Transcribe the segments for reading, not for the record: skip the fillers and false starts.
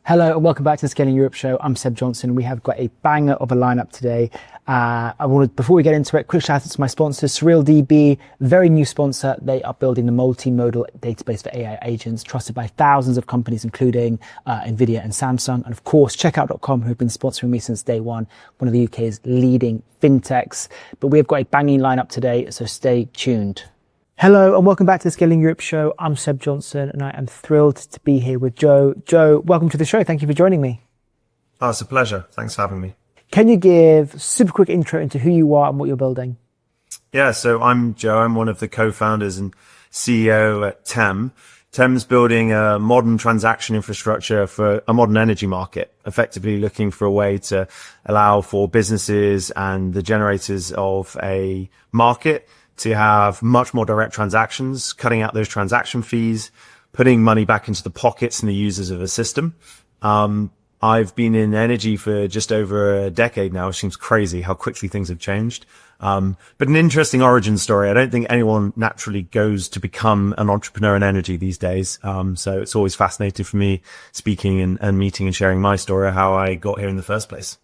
Hello and welcome back to the Scaling Europe show. I'm Seb Johnson. We have got a banger of a lineup today. Before we get into it, quick shout out to my sponsors, SurrealDB, very new sponsor. They are building the multimodal database for AI agents, trusted by thousands of companies, including NVIDIA and Samsung. And of course, Checkout.com, who've been sponsoring me since day one of the UK's leading fintechs. But we've got a banging lineup today, so stay tuned. Hello and welcome back to the Scaling Europe show. I'm Seb Johnson and I am thrilled to be here with Joe. Joe, welcome to the show. Thank you for joining me. Oh, it's a pleasure. Thanks for having me. Can you give a super quick intro into who you are and what you're building? Yeah, so I'm Joe. I'm one of the co-founders and CEO at Tem. Tem's building a modern transaction infrastructure for a modern energy market, effectively looking for a way to allow for businesses and the generators of a market to have much more direct transactions, cutting out those transaction fees, putting money back into the pockets and the users of a system. I've been in energy for just over a decade now. It seems crazy how quickly things have changed. But an interesting origin story. I don't think anyone naturally goes to become an entrepreneur in energy these days. So it's always fascinating for me speaking and meeting and sharing my story, how I got here in the first place.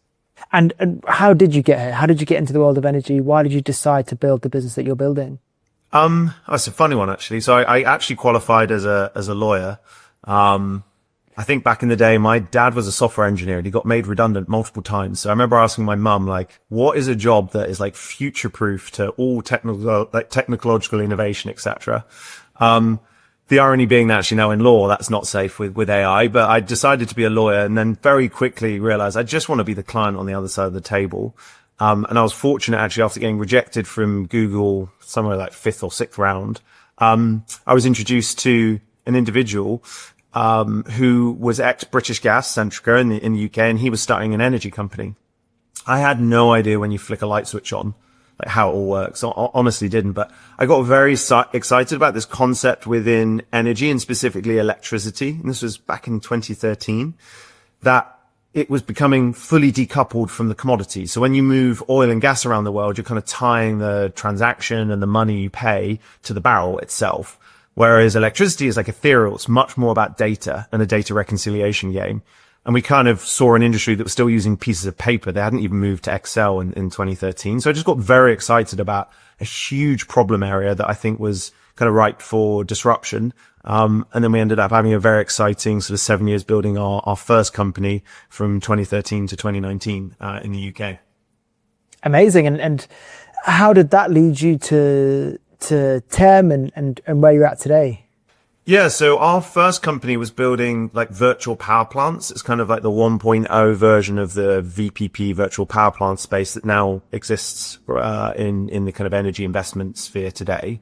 And how did you get here? How did you get into the world of energy? Why did you decide to build the business that you're building? That's a funny one, actually. So I actually qualified as a lawyer. I think back in the day, my dad was a software engineer and he got made redundant multiple times. So I remember asking my mum, like, what is a job that is like future proof to all technological innovation, etc. The irony being that actually now in law, that's not safe with AI, but I decided to be a lawyer and then very quickly realized I just want to be the client on the other side of the table. And I was fortunate actually after getting rejected from Google somewhere like fifth or sixth round. I was introduced to an individual, who was ex-British Gas, Centrica in the UK, and he was starting an energy company. I had no idea when you flick a light switch on, like how it all works. I honestly didn't, but I got very excited about this concept within energy and specifically electricity. And this was back in 2013, that it was becoming fully decoupled from the commodity. So when you move oil and gas around the world, you're kind of tying the transaction and the money you pay to the barrel itself. Whereas electricity is like ethereal. It's much more about data and a data reconciliation game. And we kind of saw an industry that was still using pieces of paper. They hadn't even moved to Excel in 2013. So I just got very excited about a huge problem area that I think was kind of ripe for disruption. And then we ended up having a very exciting sort of 7 years building our first company from 2013 to 2019, in the UK. Amazing. And how did that lead you to Tem and where you're at today? Yeah, so our first company was building like virtual power plants. It's kind of like the 1.0 version of the VPP virtual power plant space that now exists in the kind of energy investment sphere today.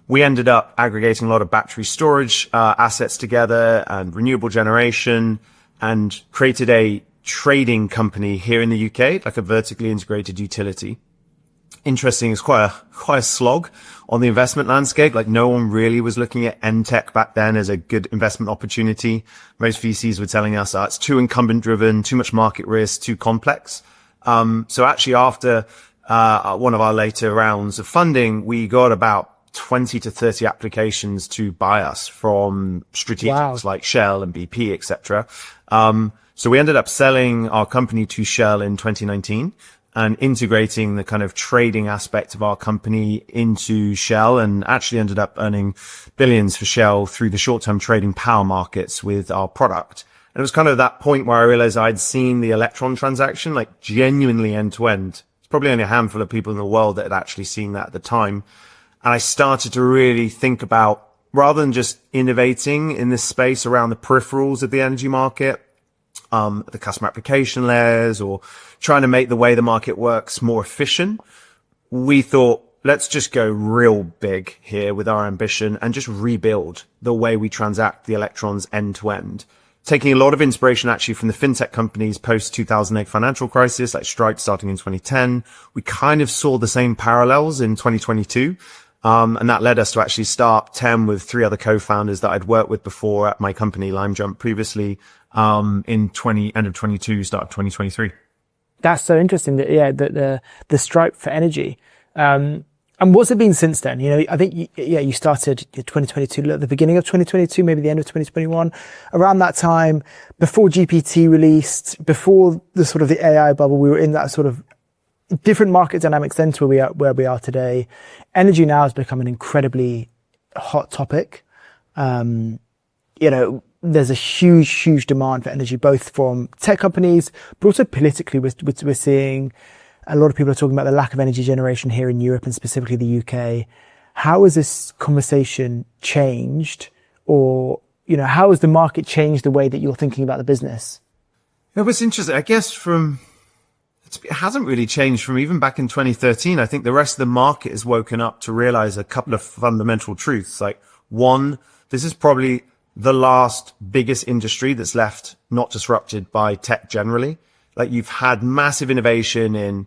We ended up aggregating a lot of battery storage assets together and renewable generation and created a trading company here in the UK, like a vertically integrated utility. Interesting, it's quite a slog on the investment landscape. Like no one really was looking at Entech back then as a good investment opportunity. Most VCs were telling us, it's too incumbent driven, too much market risk, too complex. So actually after, one of our later rounds of funding, we got about 20 to 30 applications to buy us from strategics like Shell and BP, etc. So we ended up selling our company to Shell in 2019. And integrating the kind of trading aspect of our company into Shell, and actually ended up earning billions for Shell through the short-term trading power markets with our product. And it was kind of that point where I realized I'd seen the electron transaction, like genuinely end to end. It's probably only a handful of people in the world that had actually seen that at the time. And I started to really think about, rather than just innovating in this space around the peripherals of the energy market, the customer application layers, or trying to make the way the market works more efficient, we thought, let's just go real big here with our ambition and just rebuild the way we transact the electrons end to end. Taking a lot of inspiration actually from the fintech companies post 2008 financial crisis, like Stripe starting in 2010. We kind of saw the same parallels in 2022. And that led us to actually start Tem with three other co-founders that I'd worked with before at my company, LimeJump, previously, end of 22, start of 2023. That's so interesting that, the Stripe for energy. And what's it been since then? You know, I think, you started 2022, at the beginning of 2022, maybe the end of 2021, around that time, before GPT released, before the sort of the AI bubble, we were in that sort of different market dynamics then to where we are today. Energy now has become an incredibly hot topic. You know, there's a huge demand for energy, both from tech companies, but also politically, we're seeing a lot of people are talking about the lack of energy generation here in Europe and specifically the UK. How has this conversation changed, or, you know, how has the market changed the way that you're thinking about the business? It was interesting. I guess it hasn't really changed from even back in 2013. I think the rest of the market has woken up to realize a couple of fundamental truths. Like, one, this is probably the last biggest industry that's left not disrupted by tech generally. Like, you've had massive innovation in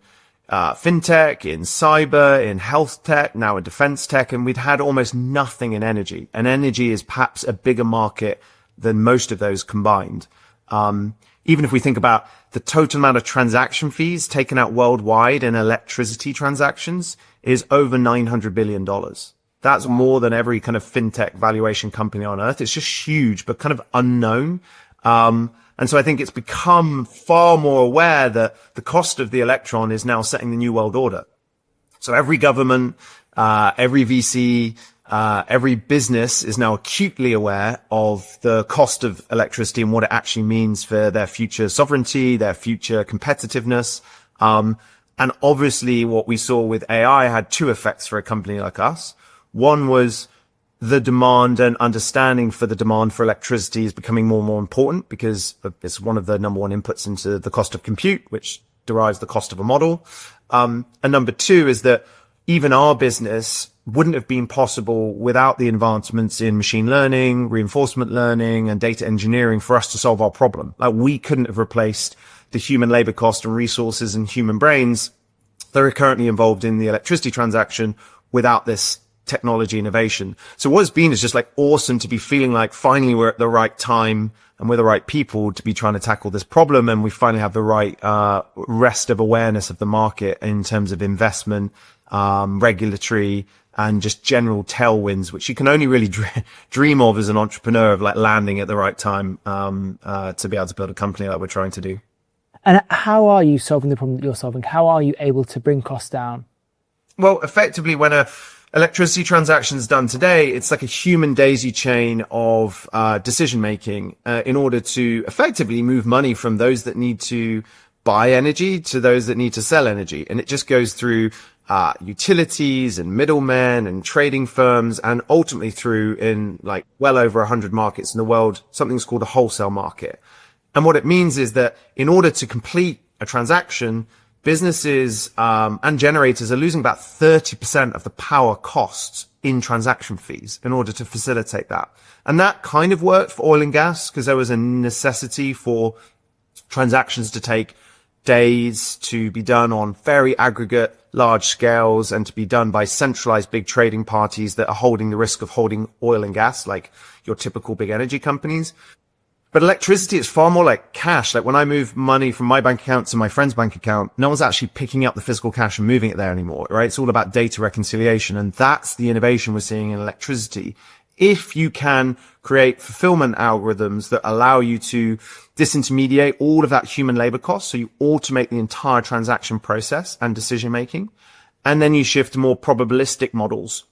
fintech, in cyber, in health tech, now in defense tech, and we'd had almost nothing in energy. And energy is perhaps a bigger market than most of those combined. Even if we think about the total amount of transaction fees taken out worldwide in electricity transactions is over $900 billion. That's more than every kind of fintech valuation company on earth. It's just huge, but kind of unknown. And so I think it's become far more aware that the cost of the electron is now setting the new world order. So every government, every VC, every business is now acutely aware of the cost of electricity and what it actually means for their future sovereignty, their future competitiveness. And obviously what we saw with AI had two effects for a company like us. One was the demand and understanding for the demand for electricity is becoming more and more important because it's one of the number one inputs into the cost of compute, which derives the cost of a model. And number two is that even our business wouldn't have been possible without the advancements in machine learning, reinforcement learning, and data engineering for us to solve our problem. Like, we couldn't have replaced the human labor cost and resources and human brains that are currently involved in the electricity transaction without this technology innovation. So what it's been is just like awesome to be feeling like finally we're at the right time and we're the right people to be trying to tackle this problem. And we finally have the right rest of awareness of the market in terms of investment, regulatory, and just general tailwinds, which you can only really dream of as an entrepreneur, of like landing at the right time to be able to build a company like we're trying to do. And how are you solving the problem that you're solving? How are you able to bring costs down? Well, effectively, when a electricity transaction is done today, it's like a human daisy chain of decision making in order to effectively move money from those that need to buy energy to those that need to sell energy. And it just goes through utilities and middlemen and trading firms, and ultimately through, in like well over 100 markets in the world, something's called a wholesale market. And what it means is that in order to complete a transaction, businesses and generators are losing about 30% of the power costs in transaction fees in order to facilitate that. And that kind of worked for oil and gas because there was a necessity for transactions to take days, to be done on very aggregate large scales, and to be done by centralized big trading parties that are holding the risk of holding oil and gas, like your typical big energy companies. But electricity is far more like cash. Like when I move money from my bank account to my friend's bank account, no one's actually picking up the physical cash and moving it there anymore, right? It's all about data reconciliation. And that's the innovation we're seeing in electricity. If you can create fulfillment algorithms that allow you to disintermediate all of that human labor cost, so you automate the entire transaction process and decision making, and then you shift to more probabilistic models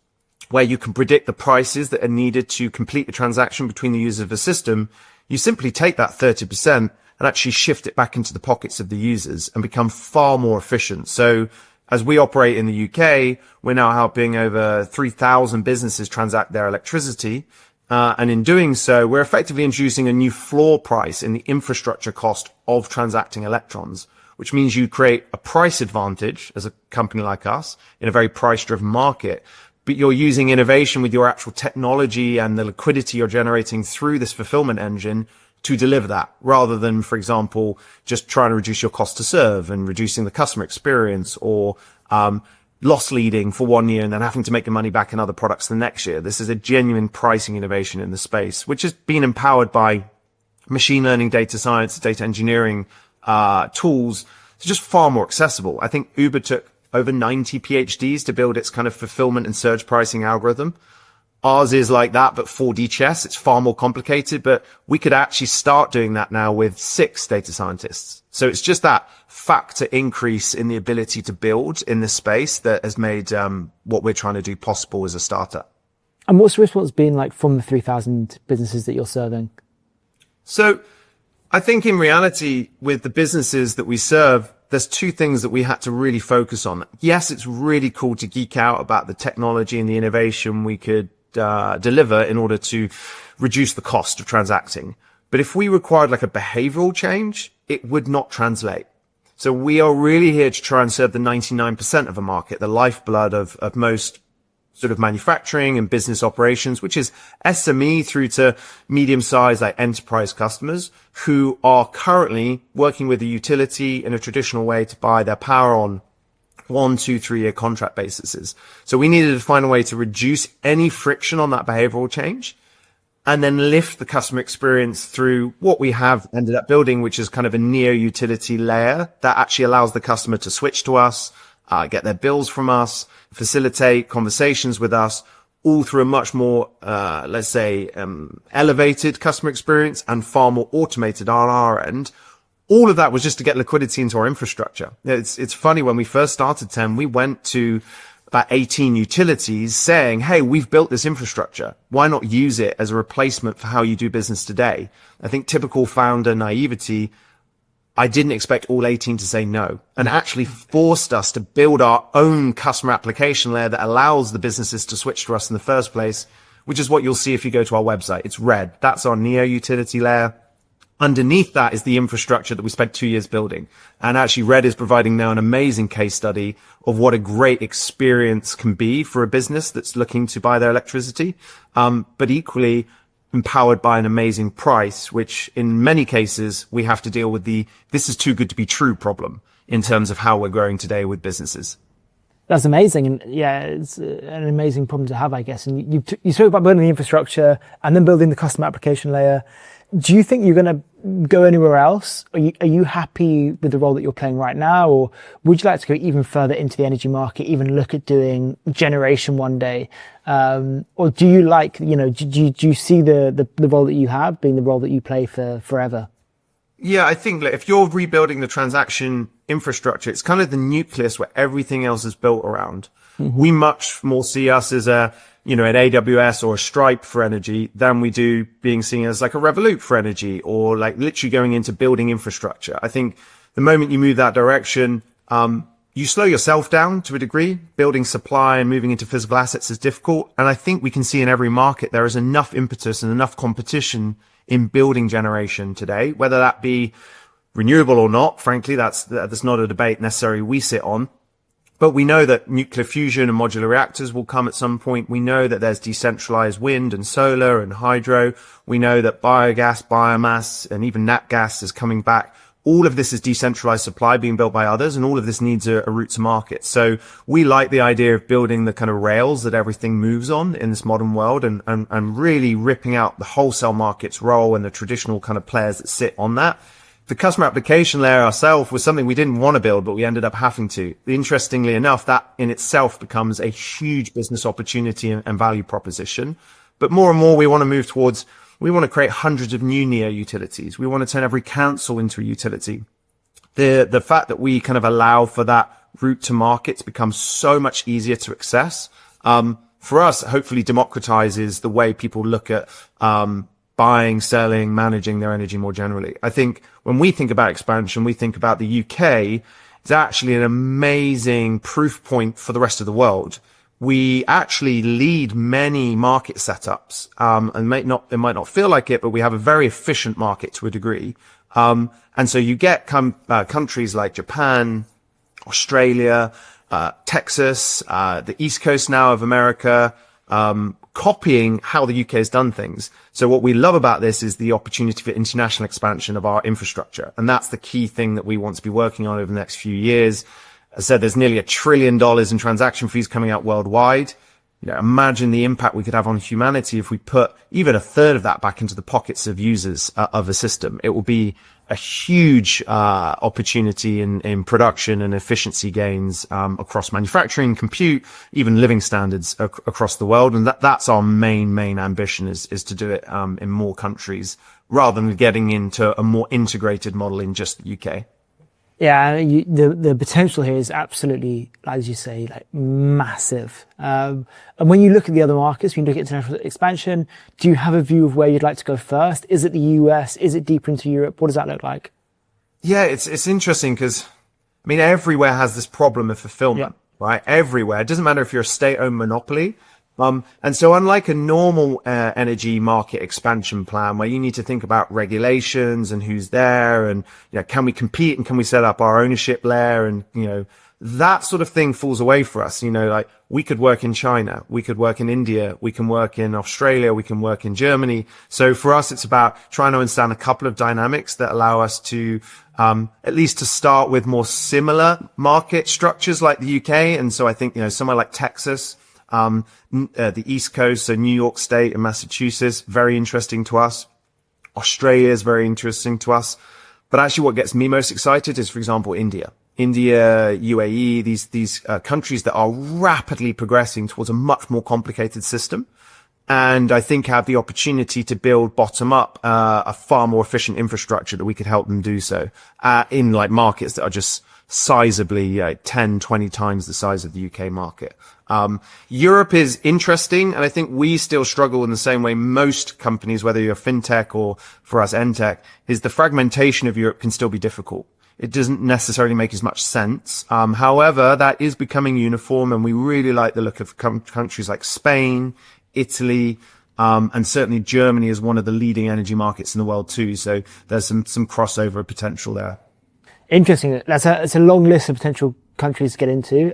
where you can predict the prices that are needed to complete the transaction between the users of a system, you simply take that 30% and actually shift it back into the pockets of the users and become far more efficient. So as we operate in the UK, we're now helping over 3,000 businesses transact their electricity. And in doing so, we're effectively introducing a new floor price in the infrastructure cost of transacting electrons, which means you create a price advantage as a company like us in a very price-driven market. But you're using innovation with your actual technology and the liquidity you're generating through this fulfillment engine to deliver that, rather than, for example, just trying to reduce your cost to serve and reducing the customer experience, or loss leading for 1 year and then having to make the money back in other products the next year. This is a genuine pricing innovation in the space, which has been empowered by machine learning, data science, data engineering tools. It's just far more accessible. I think Uber took over 90 PhDs to build its kind of fulfillment and surge pricing algorithm. Ours is like that, but 4D chess. It's far more complicated, but we could actually start doing that now with 6 data scientists. So it's just that factor increase in the ability to build in this space that has made what we're trying to do possible as a startup. And what's the response been like from the 3,000 businesses that you're serving? So I think in reality, with the businesses that we serve, there's 2 things that we had to really focus on. Yes, it's really cool to geek out about the technology and the innovation we could deliver in order to reduce the cost of transacting. But if we required like a behavioral change, it would not translate. So we are really here to try and serve the 99% of a market, the lifeblood of most sort of manufacturing and business operations, which is SME through to medium-sized like enterprise customers who are currently working with a utility in a traditional way to buy their power on 1, 2, 3 year contract bases. So we needed to find a way to reduce any friction on that behavioral change and then lift the customer experience through what we have ended up building, which is kind of a neo utility layer that actually allows the customer to switch to us, get their bills from us, facilitate conversations with us, all through a much more, let's say, elevated customer experience and far more automated on our end. All of that was just to get liquidity into our infrastructure. It's funny, when we first started TEM, we went to about 18 utilities saying, hey, we've built this infrastructure. Why not use it as a replacement for how you do business today? I think typical founder naivety, I didn't expect all 18 to say no, and actually forced us to build our own customer application layer that allows the businesses to switch to us in the first place, which is what you'll see if you go to our website. It's Red. That's our neo utility layer. Underneath that is the infrastructure that we spent 2 years building. And actually Red is providing now an amazing case study of what a great experience can be for a business that's looking to buy their electricity. But equally empowered by an amazing price, which in many cases we have to deal with this is too good to be true problem in terms of how we're growing today with businesses. That's amazing. And yeah, it's an amazing problem to have, I guess. And you spoke about building the infrastructure and then building the customer application layer. Do you think you're going to go anywhere else? Are you happy with the role that you're playing right now? Or would you like to go even further into the energy market, even look at doing generation one day? Or do you like, do you see the role that you have being the role that you play for forever? Yeah, I think if you're rebuilding the transaction infrastructure, it's kind of the nucleus where everything else is built around. Mm-hmm. We much more see us as an AWS or a Stripe for energy than we do being seen as like a Revolut for energy, or like literally going into building infrastructure. I think the moment you move that direction, you slow yourself down to a degree. Building supply and moving into physical assets is difficult. And I think we can see in every market there is enough impetus and enough competition in building generation today, whether that be renewable or not. Frankly, that's not a debate necessarily we sit on. But we know that nuclear fusion and modular reactors will come at some point. We know that there's decentralized wind and solar and hydro. We know that biogas, biomass, and even nat gas is coming back. All of this is decentralized supply being built by others, and all of this needs a route to market. So we like the idea of building the kind of rails that everything moves on in this modern world, and really ripping out the wholesale market's role and the traditional kind of players that sit on that. The customer application layer ourselves was something we didn't want to build, but we ended up having to. Interestingly enough, that in itself becomes a huge business opportunity and value proposition. But more and more, we want to move towards, we want to create hundreds of new neo utilities. We want to turn every council into a utility. The fact that we kind of allow for that route to market to become so much easier to access, for us, hopefully democratizes the way people look at, buying, selling, managing their energy more generally. I think when we think about expansion, we think about the UK. It's actually an amazing proof point for the rest of the world. We actually lead many market setups, and it might not feel like it, but we have a very efficient market to a degree. And so you get countries like Japan, Australia, Texas, the East Coast now of America, copying how the UK has done things. So what we love about this is the opportunity for international expansion of our infrastructure. And that's the key thing that we want to be working on over the next few years. As I said, there's nearly $1 trillion in transaction fees coming out worldwide. Imagine the impact we could have on humanity if we put even a third of that back into the pockets of users of a system. It will be a huge opportunity in production and efficiency gains across manufacturing, compute, even living standards across the world. And that's our main ambition is to do it in more countries rather than getting into a more integrated model in just the UK. Yeah, the potential here is absolutely, as you say, like massive. And when you look at the other markets, when you look at international expansion, do you have a view of where you'd like to go first? Is it the US? Is it deeper into Europe? What does that look like? Yeah, it's interesting because, I mean, everywhere has this problem of fulfillment, right? Everywhere. It doesn't matter if you're a state-owned monopoly. And so unlike a normal energy market expansion plan where you need to think about regulations and who's there and, you know, can we compete and can we set up our ownership layer and, you know, that sort of thing falls away for us. You know, like we could work in China, we could work in India, we can work in Australia, we can work in Germany. So for us, it's about trying to understand a couple of dynamics that allow us to, at least to start with more similar market structures like the UK. And so I think, you know, somewhere like Texas, the East Coast, so New York State and Massachusetts, very interesting to us. Australia is very interesting to us. But actually what gets me most excited is, for example, India, UAE, these countries that are rapidly progressing towards a much more complicated system. And I think have the opportunity to build bottom up, a far more efficient infrastructure that we could help them do so, in like markets that are just sizably 10, 20 times the size of the UK market. Europe is interesting, and I think we still struggle in the same way most companies, whether you're fintech or for us Entech, is the fragmentation of Europe can still be difficult. It doesn't necessarily make as much sense. However, that is becoming uniform, and we really like the look of countries like Spain, Italy, and certainly Germany is one of the leading energy markets in the world too. So there's some crossover potential there. Interesting. It's a long list of potential countries to get into.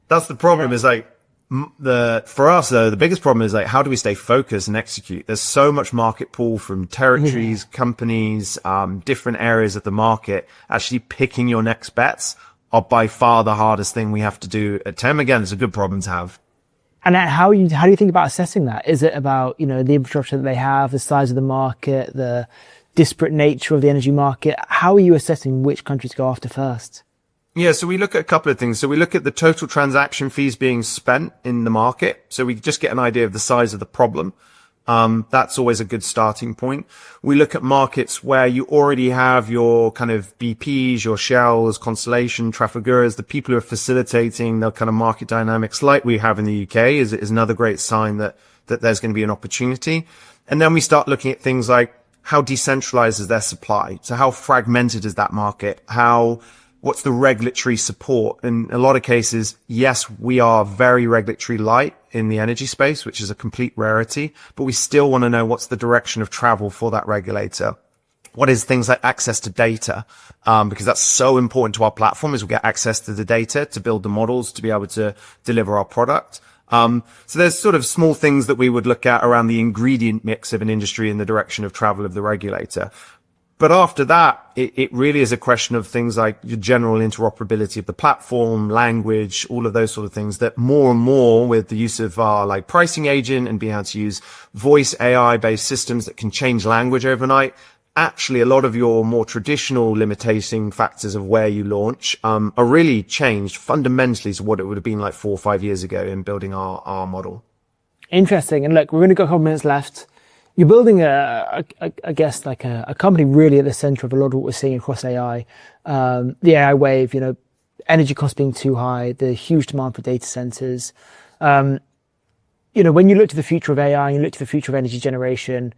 That's the problem is like for us though, the biggest problem is like, how do we stay focused and execute? There's so much market pull from territories, companies, different areas of the market. Actually picking your next bets are by far the hardest thing we have to do at TEM. Again, it's a good problem to have. And how do you think about assessing that? Is it about, you know, the infrastructure that they have, the size of the market, the disparate nature of the energy market? How are you assessing which countries to go after first? Yeah, so we look at a couple of things. So we look at the total transaction fees being spent in the market. So we just get an idea of the size of the problem. That's always a good starting point. We look at markets where you already have your kind of BPs, your Shells, Constellation, Trafiguras, the people who are facilitating the kind of market dynamics like we have in the UK is another great sign that there's going to be an opportunity. And then we start looking at things like how decentralized is their supply? So how fragmented is that market? What's the regulatory support? In a lot of cases, yes, we are very regulatory light in the energy space, which is a complete rarity, but we still want to know what's the direction of travel for that regulator. What is things like access to data? Because that's so important to our platform is we get access to the data to build the models to be able to deliver our product. So there's sort of small things that we would look at around the ingredient mix of an industry in the direction of travel of the regulator. But after that, it really is a question of things like your general interoperability of the platform, language, all of those sort of things that more and more with the use of our like pricing agent and being able to use voice AI based systems that can change language overnight. Actually, a lot of your more traditional limiting factors of where you launch, are really changed fundamentally to what it would have been like 4 or 5 years ago in building our model. Interesting. And look, we're going to go a couple minutes left. You're building I guess like a company really at the center of a lot of what we're seeing across AI. The AI wave, you know, energy costs being too high, the huge demand for data centers. You know, when you look to the future of AI and you look to the future of energy generation,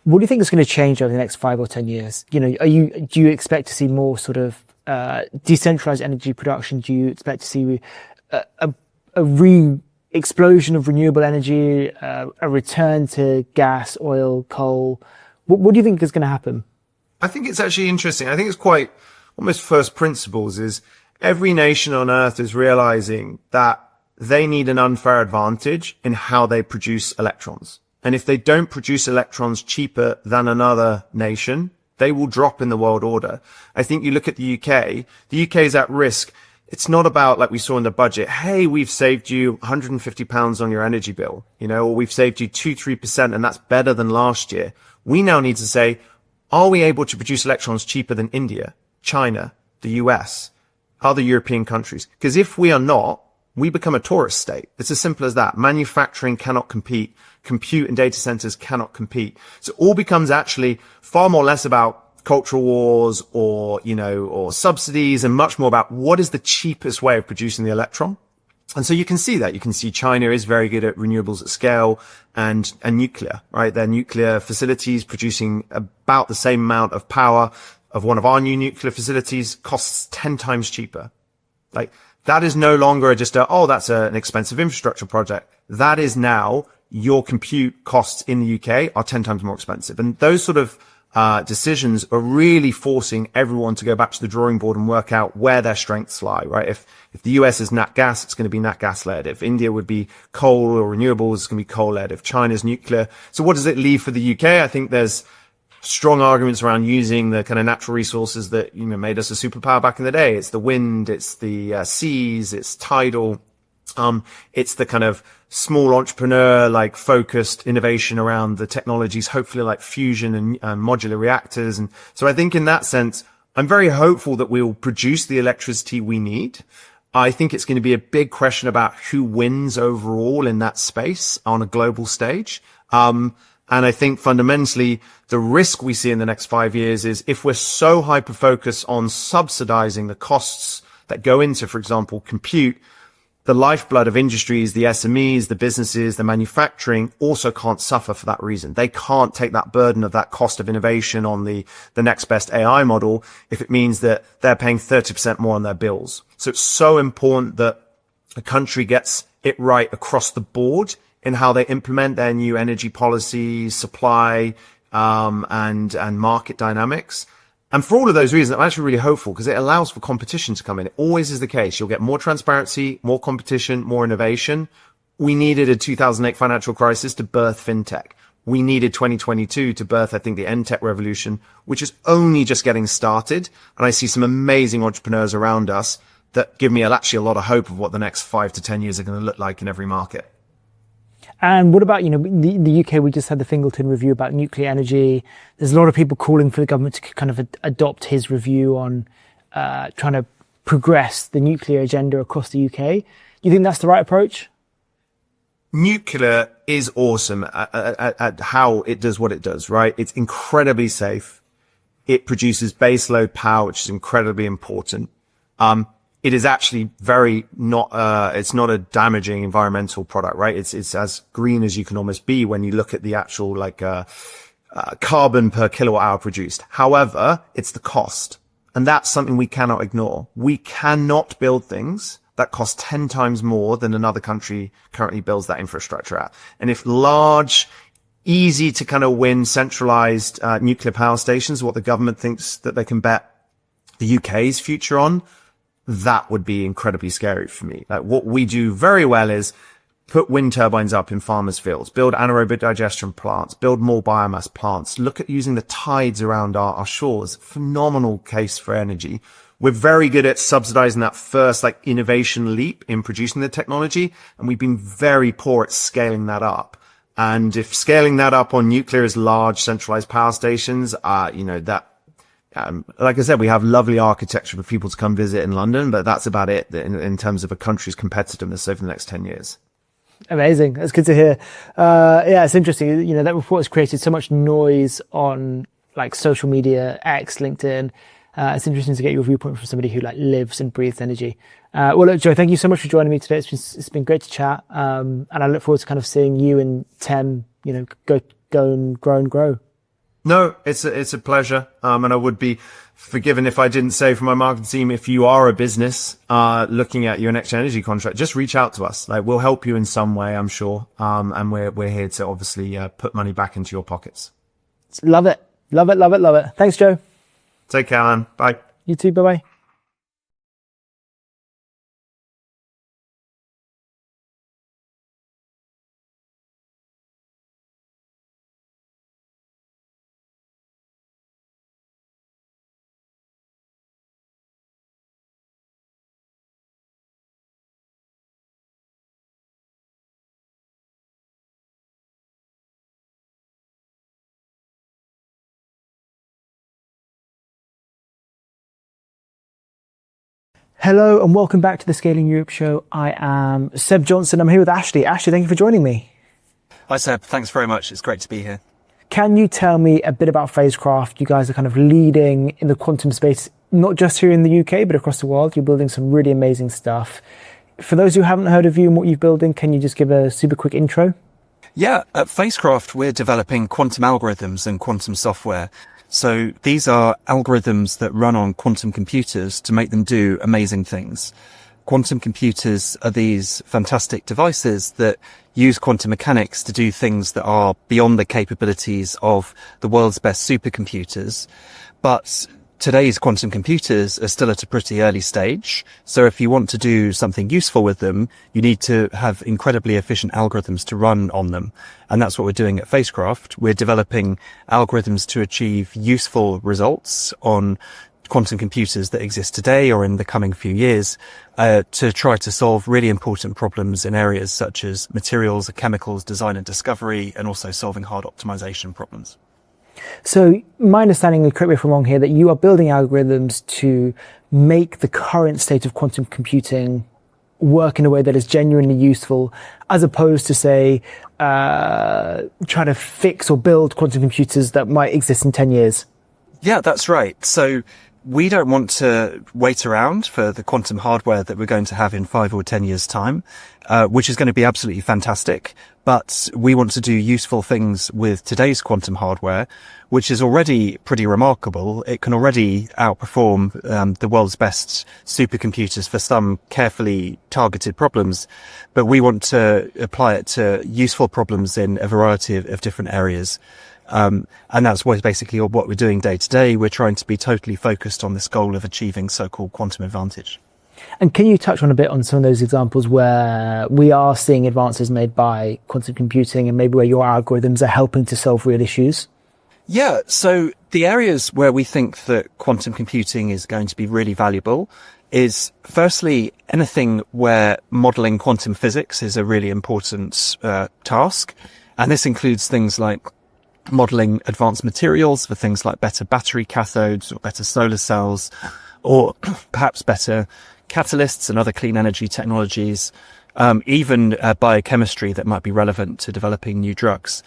what do you think is going to change over the next 5 or 10 years? You know, do you expect to see more sort of decentralized energy production? Do you expect to see a explosion of renewable energy, a return to gas, oil, coal? What do you think is going to happen? I think it's actually interesting. I think it's quite almost first principles is every nation on earth is realizing that they need an unfair advantage in how they produce electrons. And if they don't produce electrons cheaper than another nation, they will drop in the world order. I think you look at the UK is at risk. It's not about, like we saw in the budget, hey, we've saved you £150 on your energy bill, you know, or we've saved you 2-3%, and that's better than last year. We now need to say, Are we able to produce electrons cheaper than India, China, the US, other European countries? Because if we are not, we become a tourist state. It's as simple as that. Manufacturing cannot compete. Compute and data centers cannot compete. So it all becomes actually far more less about cultural wars or, or subsidies and much more about what is the cheapest way of producing the electron. And so you can see that. You can see China is very good at renewables at scale and nuclear, right? Their nuclear facilities producing about the same amount of power of one of our new nuclear facilities costs 10 times cheaper. Like, that is no longer just that's an expensive infrastructure project. That is now your compute costs in the UK are 10 times more expensive. And those sort of decisions are really forcing everyone to go back to the drawing board and work out where their strengths lie, right? If the US is nat gas, it's going to be nat gas led. If India would be coal or renewables, it's going to be coal led. If China's nuclear. So what does it leave for the UK? I think there's strong arguments around using the kind of natural resources that, made us a superpower back in the day. It's the wind, it's the seas, it's tidal. It's the kind of small entrepreneur, like focused innovation around the technologies, hopefully like fusion and modular reactors. And so I think in that sense, I'm very hopeful that we'll produce the electricity we need. I think it's going to be a big question about who wins overall in that space on a global stage. And I think fundamentally the risk we see in the next 5 years is if we're so hyper-focused on subsidizing the costs that go into, for example, compute, the lifeblood of industries, the SMEs, the businesses, the manufacturing also can't suffer for that reason. They can't take that burden of that cost of innovation on the next best AI model if it means that they're paying 30% more on their bills. So it's so important that a country gets it right across the board in how they implement their new energy policies, supply, and market dynamics. And for all of those reasons, I'm actually really hopeful because it allows for competition to come in. It always is the case. You'll get more transparency, more competition, more innovation. We needed a 2008 financial crisis to birth fintech. We needed 2022 to birth, I think, the EdTech revolution, which is only just getting started. And I see some amazing entrepreneurs around us that give me actually a lot of hope of what the next 5 to 10 years are going to look like in every market. And what about, the UK, we just had the Fingleton review about nuclear energy. There's a lot of people calling for the government to kind of adopt his review on trying to progress the nuclear agenda across the UK. You think that's the right approach? Nuclear is awesome at how it does what it does, right? It's incredibly safe. It produces baseload power, which is incredibly important. It is actually it's not a damaging environmental product, right? It's as green as you can almost be when you look at the actual carbon per kilowatt hour produced. However, it's the cost. And that's something we cannot ignore. We cannot build things that cost 10 times more than another country currently builds that infrastructure at. And if large, easy to kind of win centralized nuclear power stations, what the government thinks that they can bet the UK's future on, that would be incredibly scary for me. Like, what we do very well is put wind turbines up in farmers' fields, build anaerobic digestion plants, build more biomass plants, look at using the tides around our shores. Phenomenal case for energy. We're very good at subsidizing that first innovation leap in producing the technology. And we've been very poor at scaling that up. And if scaling that up on nuclear is large centralized power stations, like I said, we have lovely architecture for people to come visit in London, but that's about it in terms of a country's competitiveness over the next 10 years. Amazing. That's good to hear. It's interesting. That report has created so much noise on social media, X, LinkedIn. It's interesting to get your viewpoint from somebody who lives and breathes energy. Well, look, Joe, thank you so much for joining me today. It's been great to chat. And I look forward to kind of seeing you and Tem, go and grow. No, it's a pleasure. And I would be forgiven if I didn't say from my marketing team, if you are a business, looking at your next energy contract, just reach out to us. We'll help you in some way, I'm sure. And we're here to obviously, put money back into your pockets. Love it. Love it. Love it. Love it. Thanks, Joe. Take care, Alan. Bye. You too. Bye-bye. Hello and welcome back to the Scaling Europe show. I am Seb Johnson. I'm here with Ashley. Ashley, thank you for joining me. Hi Seb, thanks very much. It's great to be here. Can you tell me a bit about Phasecraft? You guys are kind of leading in the quantum space, not just here in the UK, but across the world. You're building some really amazing stuff. For those who haven't heard of you and what you're building, can you just give a super quick intro? Yeah, at Phasecraft, we're developing quantum algorithms and quantum software. So these are algorithms that run on quantum computers to make them do amazing things. Quantum computers are these fantastic devices that use quantum mechanics to do things that are beyond the capabilities of the world's best supercomputers. But today's quantum computers are still at a pretty early stage. So if you want to do something useful with them, you need to have incredibly efficient algorithms to run on them. And that's what we're doing at Phasecraft. We're developing algorithms to achieve useful results on quantum computers that exist today or in the coming few years, to try to solve really important problems in areas such as materials, chemicals, design and discovery, and also solving hard optimization problems. So my understanding, and correct me if I'm wrong here, that you are building algorithms to make the current state of quantum computing work in a way that is genuinely useful, as opposed to, say, trying to fix or build quantum computers that might exist in 10 years. Yeah, that's right. So we don't want to wait around for the quantum hardware that we're going to have in 5 or 10 years' time, which is going to be absolutely fantastic. But we want to do useful things with today's quantum hardware, which is already pretty remarkable. It can already outperform the world's best supercomputers for some carefully targeted problems. But we want to apply it to useful problems in a variety of different areas. And that's basically what we're doing day to day. We're trying to be totally focused on this goal of achieving so-called quantum advantage. And can you touch on a bit on some of those examples where we are seeing advances made by quantum computing and maybe where your algorithms are helping to solve real issues? Yeah, so the areas where we think that quantum computing is going to be really valuable is firstly anything where modeling quantum physics is a really important task. And this includes things like modeling advanced materials for things like better battery cathodes or better solar cells, or perhaps better catalysts and other clean energy technologies, even biochemistry that might be relevant to developing new drugs.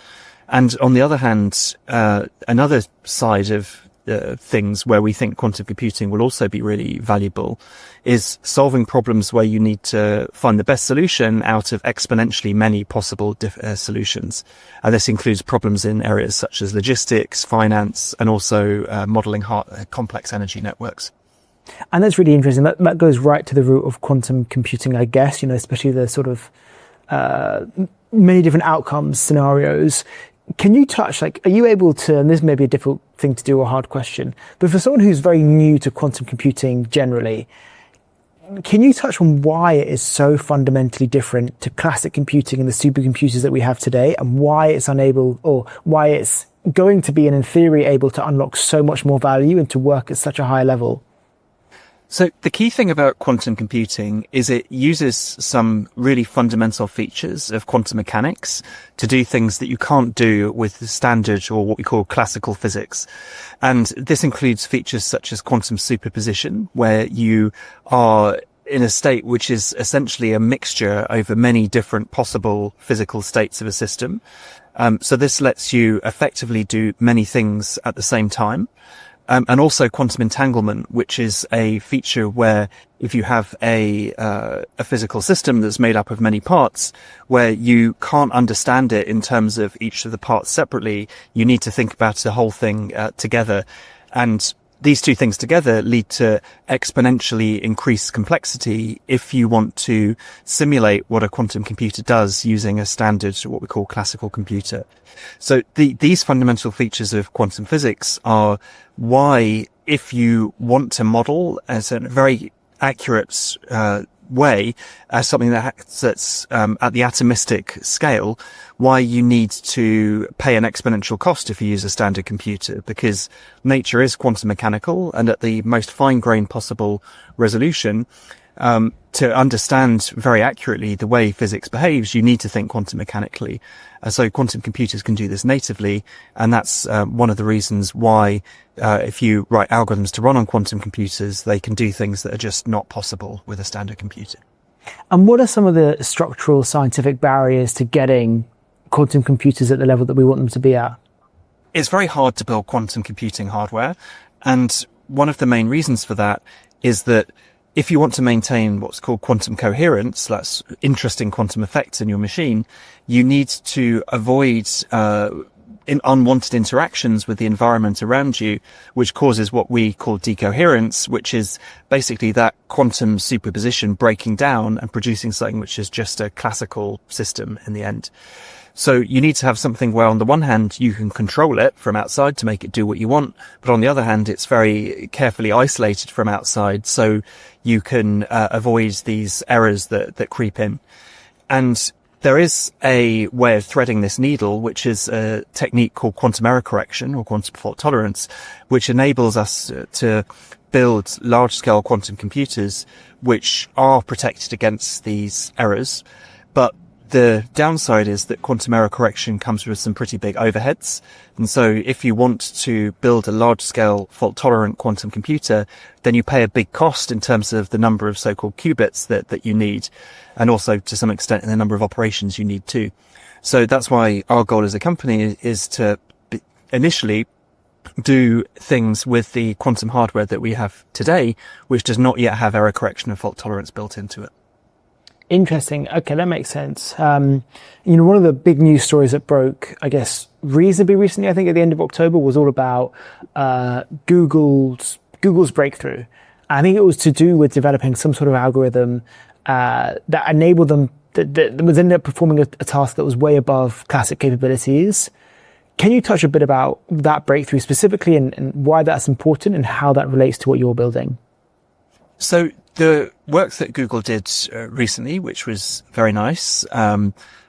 And on the other hand, another side of things where we think quantum computing will also be really valuable is solving problems where you need to find the best solution out of exponentially many possible solutions. And this includes problems in areas such as logistics, finance, and also modeling complex energy networks. And that's really interesting. That goes right to the root of quantum computing, I guess, especially the sort of many different outcomes scenarios. Can you touch, are you able to, and this may be a difficult thing to do or a hard question, but for someone who's very new to quantum computing generally, can you touch on why it is so fundamentally different to classic computing and the supercomputers that we have today, and why it's unable, or why it's going to be, and in theory, able to unlock so much more value and to work at such a high level? So the key thing about quantum computing is it uses some really fundamental features of quantum mechanics to do things that you can't do with the standard or what we call classical physics. And this includes features such as quantum superposition, where you are in a state which is essentially a mixture over many different possible physical states of a system. So this lets you effectively do many things at the same time. And also quantum entanglement, which is a feature where if you have a physical system that's made up of many parts, where you can't understand it in terms of each of the parts separately, you need to think about the whole thing together. And these two things together lead to exponentially increased complexity if you want to simulate what a quantum computer does using a standard, what we call classical computer. So these fundamental features of quantum physics are why, if you want to model as a very accurate way, as something that's at the atomistic scale, why you need to pay an exponential cost if you use a standard computer, because nature is quantum mechanical, and at the most fine-grained possible resolution, to understand very accurately the way physics behaves, you need to think quantum mechanically. So quantum computers can do this natively. And that's one of the reasons why if you write algorithms to run on quantum computers, they can do things that are just not possible with a standard computer. And what are some of the structural scientific barriers to getting quantum computers at the level that we want them to be at? It's very hard to build quantum computing hardware. And one of the main reasons for that is that if you want to maintain what's called quantum coherence, that's interesting quantum effects in your machine, you need to avoid unwanted interactions with the environment around you, which causes what we call decoherence, which is basically that quantum superposition breaking down and producing something which is just a classical system in the end. So you need to have something where on the one hand you can control it from outside to make it do what you want, but on the other hand it's very carefully isolated from outside so you can avoid these errors that creep in. And there is a way of threading this needle, which is a technique called quantum error correction or quantum fault tolerance, which enables us to build large-scale quantum computers which are protected against these errors. But the downside is that quantum error correction comes with some pretty big overheads. And so if you want to build a large-scale fault-tolerant quantum computer, then you pay a big cost in terms of the number of so-called qubits that you need, and also to some extent in the number of operations you need too. So that's why our goal as a company is to initially do things with the quantum hardware that we have today, which does not yet have error correction and fault tolerance built into it. Interesting. Okay, that makes sense. One of the big news stories that broke, I guess, reasonably recently, I think at the end of October, was all about Google's breakthrough. I think it was to do with developing some sort of algorithm that enabled them, that was ended up performing a task that was way above classic capabilities. Can you touch a bit about that breakthrough specifically and why that's important and how that relates to what you're building? So the work that Google did recently, which was very nice,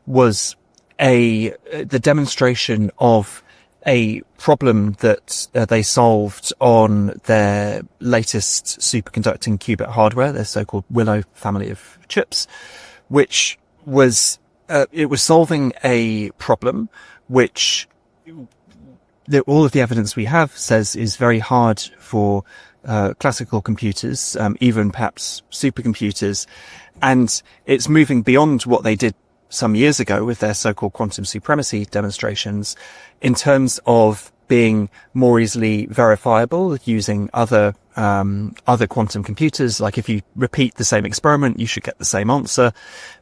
was the demonstration of a problem that they solved on their latest superconducting qubit hardware, their so-called Willow family of chips, which was it was solving a problem which all of the evidence we have says is very hard for classical computers, even perhaps supercomputers, and it's moving beyond what they did some years ago with their so-called quantum supremacy demonstrations in terms of being more easily verifiable using other quantum computers. Like if you repeat the same experiment, you should get the same answer,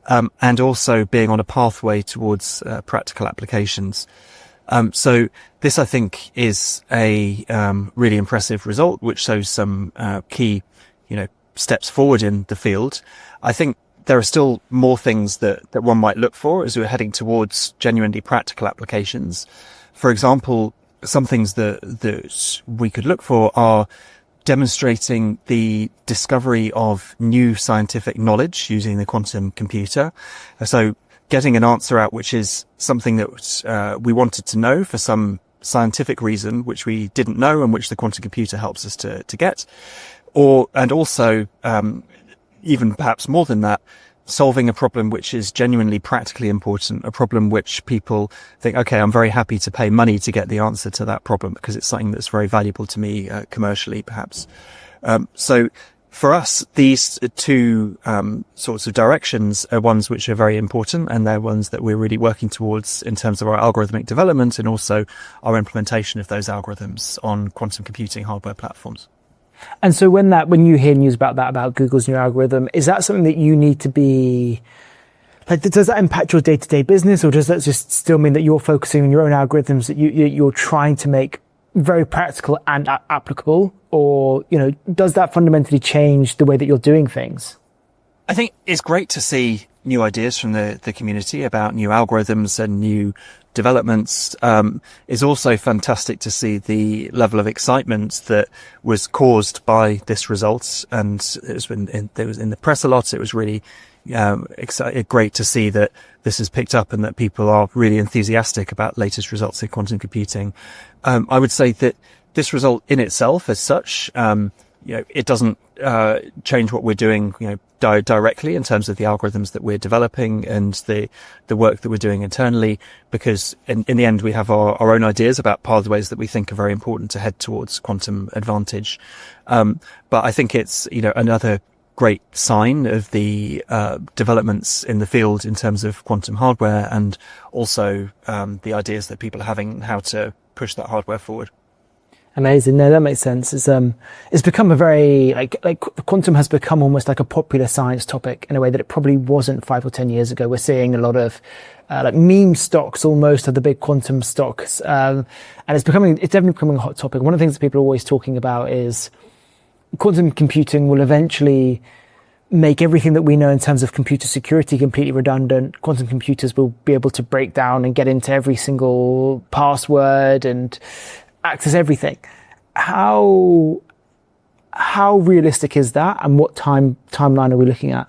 and also being on a pathway towards practical applications. So this, I think, is a really impressive result, which shows some key, steps forward in the field. I think there are still more things that one might look for as we're heading towards genuinely practical applications. For example, some things that we could look for are demonstrating the discovery of new scientific knowledge using the quantum computer. So getting an answer out which is something that we wanted to know for some scientific reason which we didn't know and which the quantum computer helps us to get, and also even perhaps more than that, solving a problem which is genuinely practically important, a problem which people think, okay, I'm very happy to pay money to get the answer to that problem because it's something that's very valuable to me commercially perhaps. So for us, these two sorts of directions are ones which are very important, and they're ones that we're really working towards in terms of our algorithmic development and also our implementation of those algorithms on quantum computing hardware platforms. And so when you hear news about Google's new algorithm, is that something that you need to be, like, does that impact your day-to-day business, or does that just still mean that you're focusing on your own algorithms that you're trying to make very practical and applicable, or does that fundamentally change the way that you're doing things? I think it's great to see new ideas from the community about new algorithms and new developments. It's also fantastic to see the level of excitement that was caused by this result, and it was in the press a lot. It was really great to see that this is picked up and that people are really enthusiastic about latest results in quantum computing. I would say that this result in itself as such, it doesn't change what we're doing, directly in terms of the algorithms that we're developing and the work that we're doing internally, because in the end we have our own ideas about pathways that we think are very important to head towards quantum advantage. But I think it's, another great sign of the developments in the field in terms of quantum hardware, and also the ideas that people are having how to push that hardware forward. Amazing. No, that makes sense. It's become a very, like quantum has become almost like a popular science topic in a way that it probably wasn't 5 or 10 years ago. We're seeing a lot of like meme stocks almost are the big quantum stocks. And it's definitely becoming a hot topic. One of the things that people are always talking about is quantum computing will eventually make everything that we know in terms of computer security completely redundant. Quantum computers will be able to break down and get into every single password and access everything. How realistic is that, and what timeline are we looking at?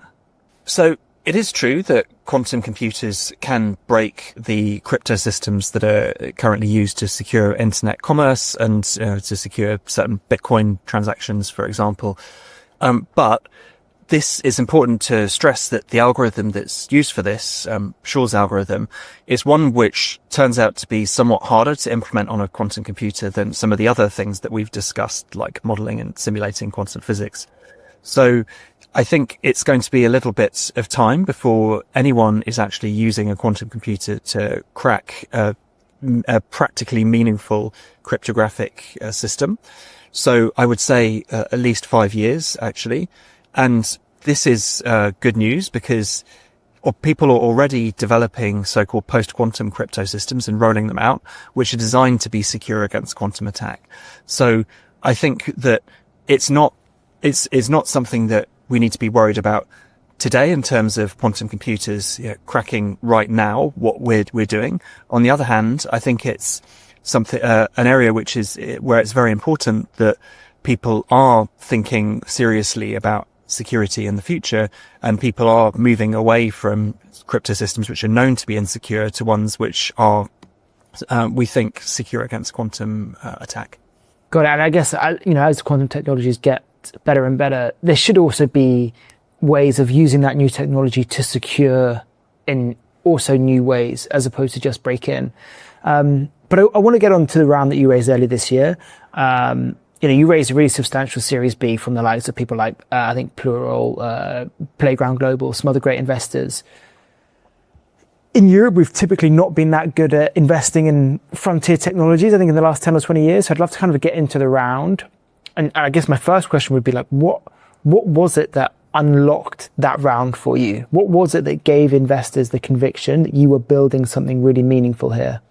So it is true that quantum computers can break the crypto systems that are currently used to secure internet commerce and to secure certain Bitcoin transactions, for example. But this is important to stress that the algorithm that's used for this, Shor's algorithm, is one which turns out to be somewhat harder to implement on a quantum computer than some of the other things that we've discussed, like modeling and simulating quantum physics. So I think it's going to be a little bit of time before anyone is actually using a quantum computer to crack a practically meaningful cryptographic system. So I would say at least 5 years, actually. And this is good news because people are already developing so-called post-quantum crypto systems and rolling them out, which are designed to be secure against quantum attack. So I think that it's not something that we need to be worried about today in terms of quantum computers cracking right now what we're doing. On the other hand, I think it's something an area which is where it's very important that people are thinking seriously about security in the future, and people are moving away from crypto systems which are known to be insecure to ones which are, we think, secure against quantum attack. Got it. And I guess, as quantum technologies get better and better, there should also be ways of using that new technology to secure in also new ways, as opposed to just break in. But I want to get on to the round that you raised earlier this year. You raised a really substantial Series B from the likes of people like, I think Plural, Playground Global, some other great investors. In Europe, we've typically not been that good at investing in frontier technologies, I think, in the last 10 or 20 years. So I'd love to kind of get into the round. And I guess my first question would be like, what was it that unlocked that round for you? What was it that gave investors the conviction that you were building something really meaningful here?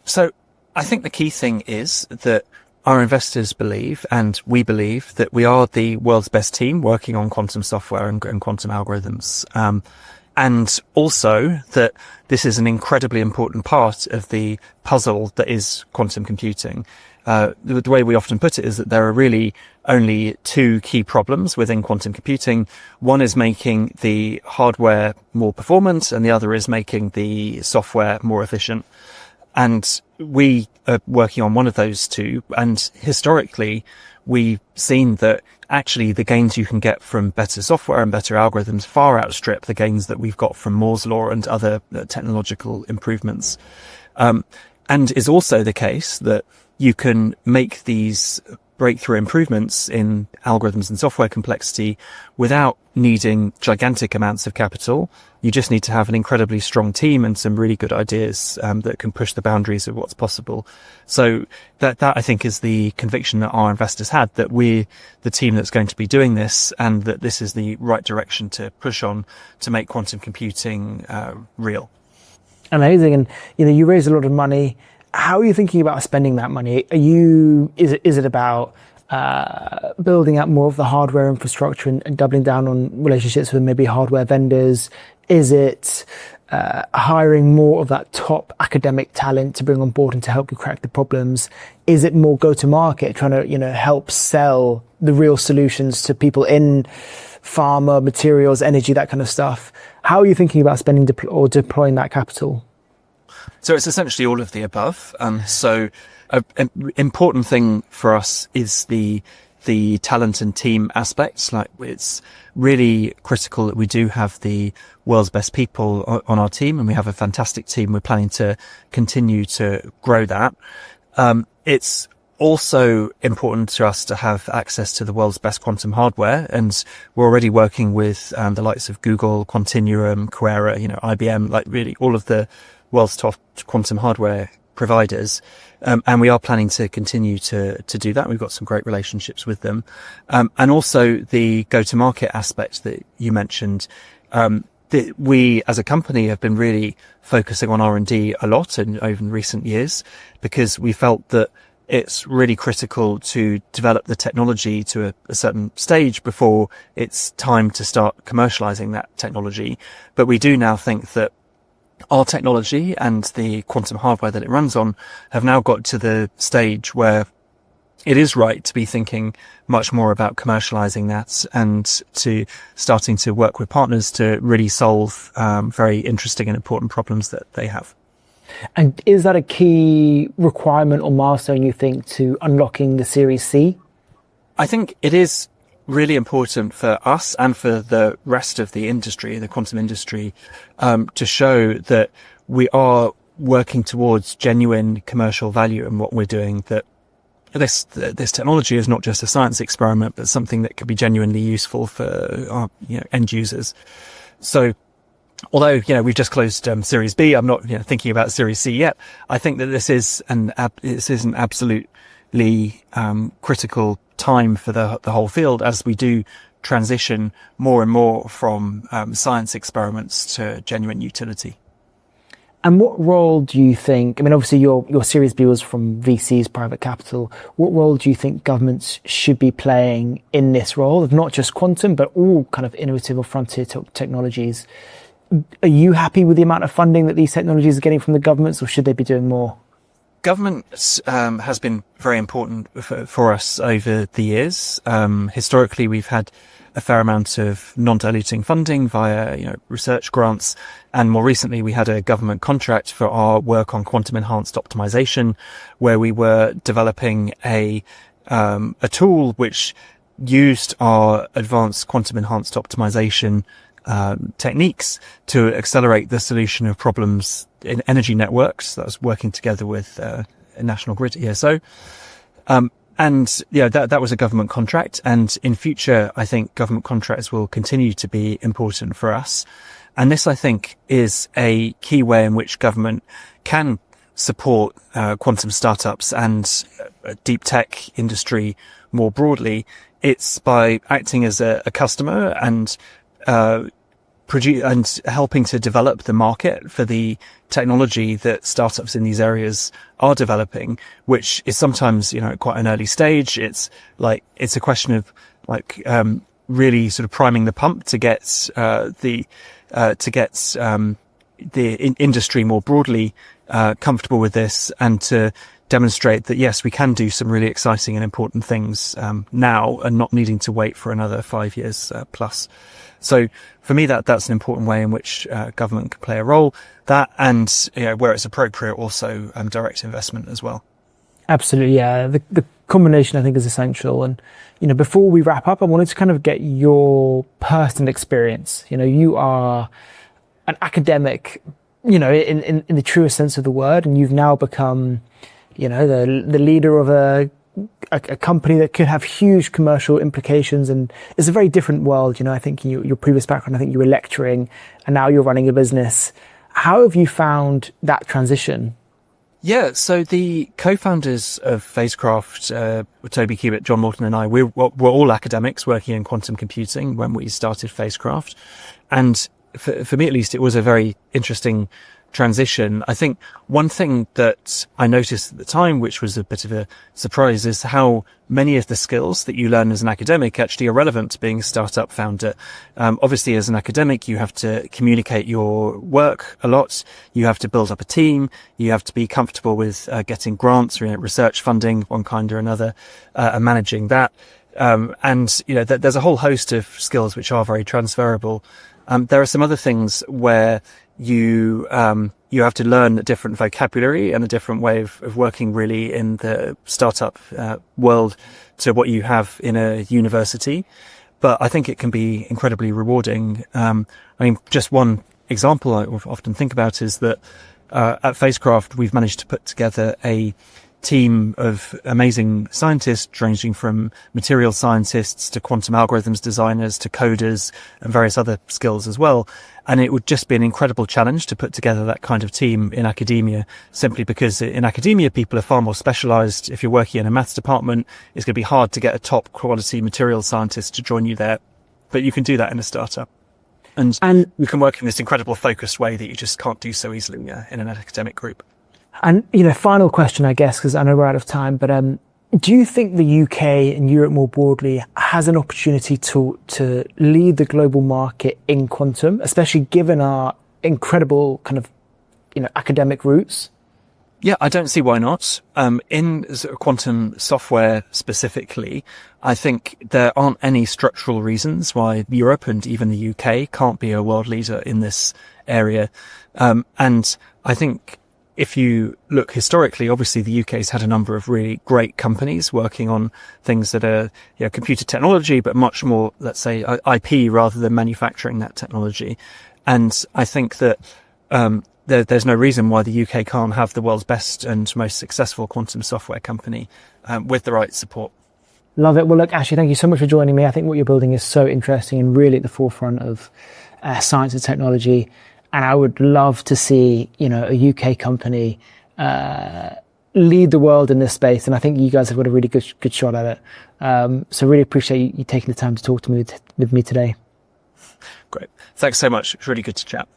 So I think the key thing is that our investors believe, and we believe, that we are the world's best team working on quantum software and quantum algorithms. And also that this is an incredibly important part of the puzzle that is quantum computing. The way we often put it is that there are really only two key problems within quantum computing. One is making the hardware more performant, and the other is making the software more efficient. And we are working on one of those two. And historically, we've seen that actually the gains you can get from better software and better algorithms far outstrip the gains that we've got from Moore's law and other technological improvements. And is also the case that you can make these breakthrough improvements in algorithms and software complexity without needing gigantic amounts of capital. You just need to have an incredibly strong team and some really good ideas that can push the boundaries of what's possible. So that I think is the conviction that our investors had, that we're the team that's going to be doing this, and that this is the right direction to push on to make quantum computing real. Amazing. And you raised a lot of money. How are you thinking about spending that money? Is it about building out more of the hardware infrastructure and doubling down on relationships with maybe hardware vendors? Is it hiring more of that top academic talent to bring on board and to help you crack the problems? Is it more go-to-market, trying to help sell the real solutions to people in pharma, materials, energy, that kind of stuff? How are you thinking about spending or deploying that capital? So it's essentially all of the above. So an important thing for us is the the talent and team aspects. Like, it's really critical that we do have the world's best people on our team, and we have a fantastic team. We're planning to continue to grow that. It's also important to us to have access to the world's best quantum hardware, and we're already working with the likes of Google, Quantinuum, Qujera, IBM, like really all of the world's top quantum hardware providers. And we are planning to continue to do that. We've got some great relationships with them. And also the go-to-market aspect that you mentioned. We as a company have been really focusing on R&D a lot over recent years, because we felt that it's really critical to develop the technology to a certain stage before it's time to start commercializing that technology. But we do now think that our technology and the quantum hardware that it runs on have now got to the stage where it is right to be thinking much more about commercializing that, and to starting to work with partners to really solve very interesting and important problems that they have. And is that a key requirement or milestone, you think, to unlocking the Series C? I think it is really important for us and for the rest of the industry, the quantum industry, to show that we are working towards genuine commercial value in what we're doing, that this technology is not just a science experiment, but something that could be genuinely useful for our end users. So although, we've just closed Series B, I'm not thinking about Series C yet. I think that this is an absolutely critical time for the whole field, as we do transition more and more from science experiments to genuine utility. And what role do you think, obviously your Series B was from VCs, private capital. What role do you think governments should be playing in this role of not just quantum, but all kind of innovative or frontier technologies? Are you happy with the amount of funding that these technologies are getting from the governments, or should they be doing more? Government has been very important for us over the years. Historically, we've had a fair amount of non-diluting funding via research grants, and more recently we had a government contract for our work on quantum enhanced optimization, where we were developing a tool which used our advanced quantum enhanced optimization techniques to accelerate the solution of problems in energy networks. That was working together with National Grid ESO. And that was a government contract. And in future, I think government contracts will continue to be important for us. And this, I think, is a key way in which government can support quantum startups and deep tech industry more broadly. It's by acting as a customer and helping to develop the market for the technology that startups in these areas are developing, which is sometimes, at quite an early stage. It's a question of really sort of priming the pump to get the industry more broadly comfortable with this, and to demonstrate that, yes, we can do some really exciting and important things now, and not needing to wait for another 5 years plus. So for me, that's an important way in which government can play a role. That, and where it's appropriate, also direct investment as well. Absolutely, yeah. The combination, I think, is essential. And before we wrap up, I wanted to kind of get your personal experience. You are an academic, in the truest sense of the word, and you've now become, the leader of a company that could have huge commercial implications, and it's a very different world. I think in your previous background, I think you were lecturing, and now you're running a business. How have you found that transition? Yeah, so the co-founders of Phasecraft, Toby Cubitt, John Morton and I, we're all academics working in quantum computing when we started Phasecraft. And for me, at least, it was a very interesting transition. I think one thing that I noticed at the time, which was a bit of a surprise, is how many of the skills that you learn as an academic actually are relevant to being a startup founder. Obviously, as an academic, you have to communicate your work a lot. You have to build up a team. You have to be comfortable with getting grants or research funding, one kind or another, and managing that. And there's a whole host of skills which are very transferable. There are some other things where you have to learn a different vocabulary and a different way of working really in the startup world to what you have in a university. But I think it can be incredibly rewarding. Just one example I often think about is that at Phasecraft, we've managed to put together a team of amazing scientists ranging from material scientists to quantum algorithms designers to coders and various other skills as well. And it would just be an incredible challenge to put together that kind of team in academia, simply because in academia, people are far more specialized. If you're working in a maths department, it's going to be hard to get a top quality material scientist to join you there. But you can do that in a startup. And you can work in this incredible focused way that you just can't do so easily in an academic group. And, final question, I guess, because I know we're out of time, but do you think the UK and Europe more broadly has an opportunity to lead the global market in quantum, especially given our incredible kind of, academic roots? Yeah, I don't see why not. In quantum software specifically, I think there aren't any structural reasons why Europe and even the UK can't be a world leader in this area. And I think if you look historically, obviously the UK's had a number of really great companies working on things that are computer technology, but much more, let's say, IP rather than manufacturing that technology. And I think that there's no reason why the UK can't have the world's best and most successful quantum software company with the right support. Love it. Well, look, Ashley, thank you so much for joining me. I think what you're building is so interesting and really at the forefront of science and technology. And I would love to see, a UK company lead the world in this space. And I think you guys have got a really good shot at it. So really appreciate you taking the time to talk to me with me today. Great. Thanks so much. It's really good to chat.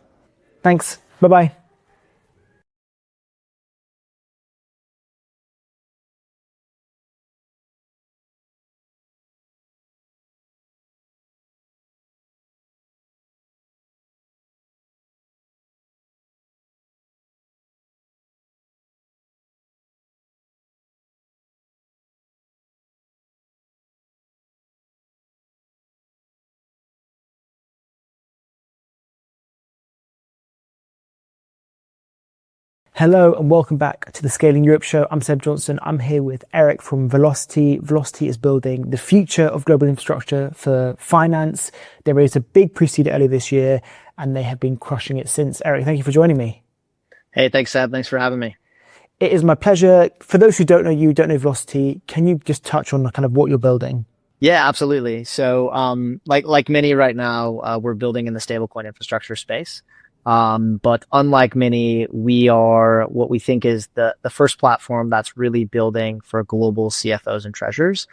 Thanks. Bye-bye. Hello and welcome back to the Scaling Europe show. I'm Seb Johnson. I'm here with Eric from Velocity. Velocity is building the future of global infrastructure for finance. They raised a big pre-seed earlier this year and they have been crushing it since. Eric, thank you for joining me. Hey, thanks, Seb. Thanks for having me. It is my pleasure. For those who don't know you, don't know Velocity, can you just touch on kind of what you're building? Yeah, absolutely. So, like many right now, we're building in the stablecoin infrastructure space. But unlike many, we are what we think is the first platform that's really building for global CFOs and treasurers.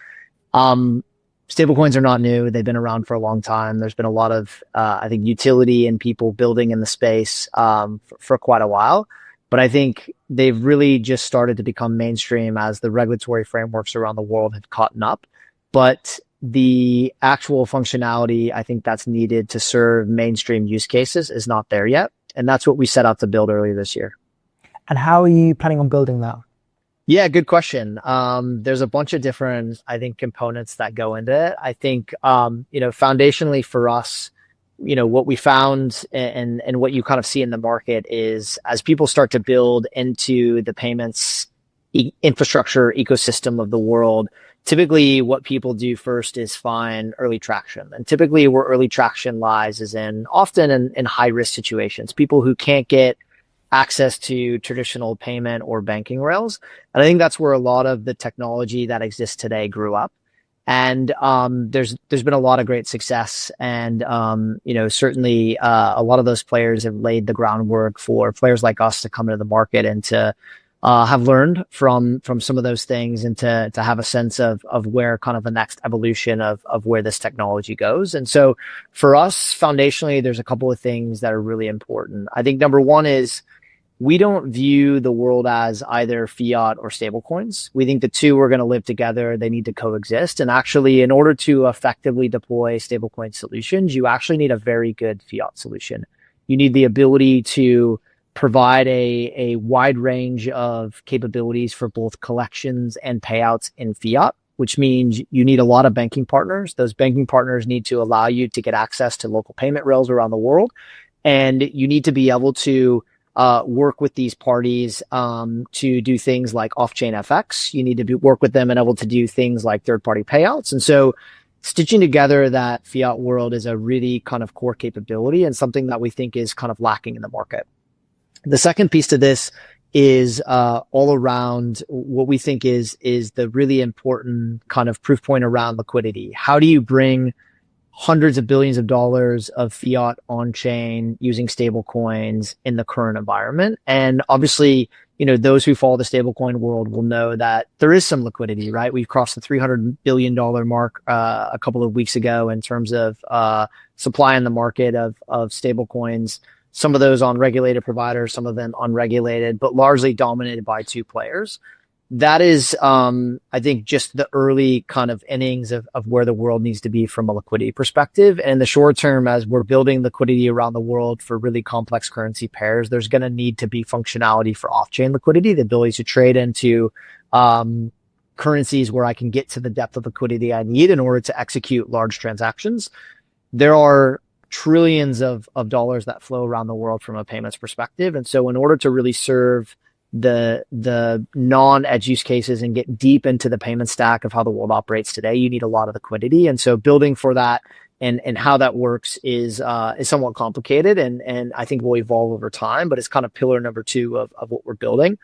Stablecoins are not new. They've been around for a long time. There's been a lot of, I think, utility and people building in the space, for quite a while. But I think they've really just started to become mainstream as the regulatory frameworks around the world have caught up. But the actual functionality, I think that's needed to serve mainstream use cases is not there yet. And that's what we set out to build earlier this year. And how are you planning on building that? Yeah, good question. There's a bunch of different, I think, components that go into it. I think, foundationally for us, what we found and what you kind of see in the market is as people start to build into the payments infrastructure ecosystem of the world, typically what people do first is find early traction. And typically where early traction lies is often in high risk situations, people who can't get access to traditional payment or banking rails. And I think that's where a lot of the technology that exists today grew up. And there's been a lot of great success. And certainly a lot of those players have laid the groundwork for players like us to come into the market and to have learned from some of those things and to have a sense of where kind of the next evolution of where this technology goes. And so for us, foundationally, there's a couple of things that are really important. I think number one is we don't view the world as either fiat or stablecoins. We think the two are going to live together. They need to coexist. And actually, in order to effectively deploy stablecoin solutions, you actually need a very good fiat solution. You need the ability to provide a wide range of capabilities for both collections and payouts in fiat. which means you need a lot of banking partners. Those banking partners need to allow you to get access to local payment rails around the world. And you need to be able to work with these parties to do things like off-chain FX. You need to work with them and able to do things like third-party payouts. And so stitching together that fiat world is a really kind of core capability and something that we think is kind of lacking in the market. The second piece to this is all around what we think is the really important kind of proof point around liquidity. How do you bring hundreds of billions of dollars of fiat on chain using stable coins in the current environment? And obviously, those who follow the stablecoin world will know that there is some liquidity, right? We've crossed the $300 billion mark a couple of weeks ago in terms of supply in the market of stablecoins. Some of those on regulated providers, some of them unregulated, but largely dominated by two players. That is, I think, just the early kind of innings of where the world needs to be from a liquidity perspective. And in the short term, as we're building liquidity around the world for really complex currency pairs, there's going to need to be functionality for off-chain liquidity, the ability to trade into currencies where I can get to the depth of liquidity I need in order to execute large transactions. There are trillions of dollars that flow around the world from a payments perspective. And so in order to really serve the non-edge use cases and get deep into the payment stack of how the world operates today, you need a lot of liquidity. And so building for that and how that works is somewhat complicated and I think will evolve over time, but it's kind of pillar number two of what we're building.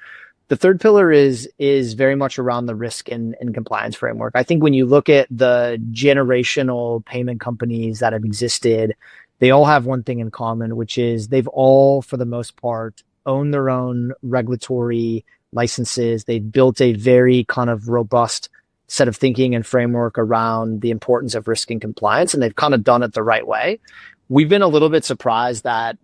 The third pillar is very much around the risk and compliance framework. I think when you look at the generational payment companies that have existed, they all have one thing in common, which is they've all, for the most part, owned their own regulatory licenses. They've built a very kind of robust set of thinking and framework around the importance of risk and compliance, and they've kind of done it the right way. We've been a little bit surprised that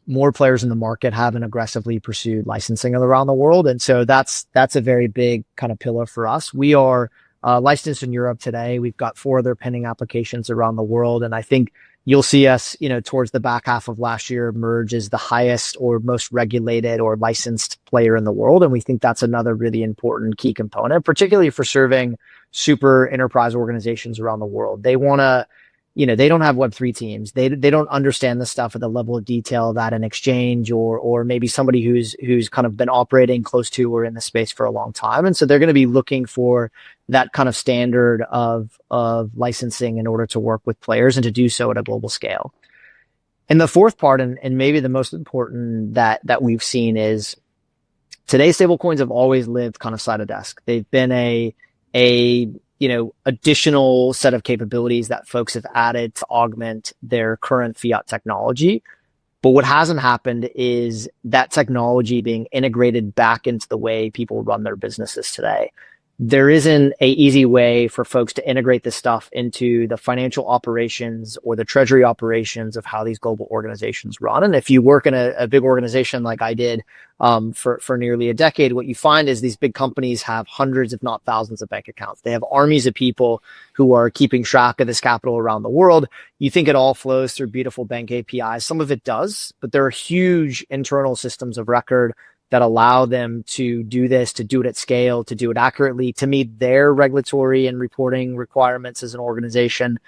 more players in the market haven't aggressively pursued licensing around the world. And so that's a very big kind of pillar for us. We are licensed in Europe today. We've got 4 other pending applications around the world. And I think you'll see us, towards the back half of last year emerge as the highest or most regulated or licensed player in the world. And we think that's another really important key component, particularly for serving super enterprise organizations around the world. They want to, they don't have Web3 teams. They don't understand the stuff at the level of detail that an exchange or maybe somebody who's kind of been operating close to or in the space for a long time. And so they're going to be looking for that kind of standard of licensing in order to work with players and to do so at a global scale. And the fourth part, and maybe the most important that we've seen is today stablecoins have always lived kind of side of desk. They've been a additional set of capabilities that folks have added to augment their current fiat technology. But what hasn't happened is that technology being integrated back into the way people run their businesses today. There isn't a easy way for folks to integrate this stuff into the financial operations or the treasury operations of how these global organizations run. And if you work in a big organization like I did for nearly a decade, what you find is these big companies have hundreds, if not thousands, of bank accounts. They have armies of people who are keeping track of this capital around the world. You think it all flows through beautiful bank APIs. Some of it does, but there are huge internal systems of record that allow them to do this, to do it at scale, to do it accurately, to meet their regulatory and reporting requirements as an organization.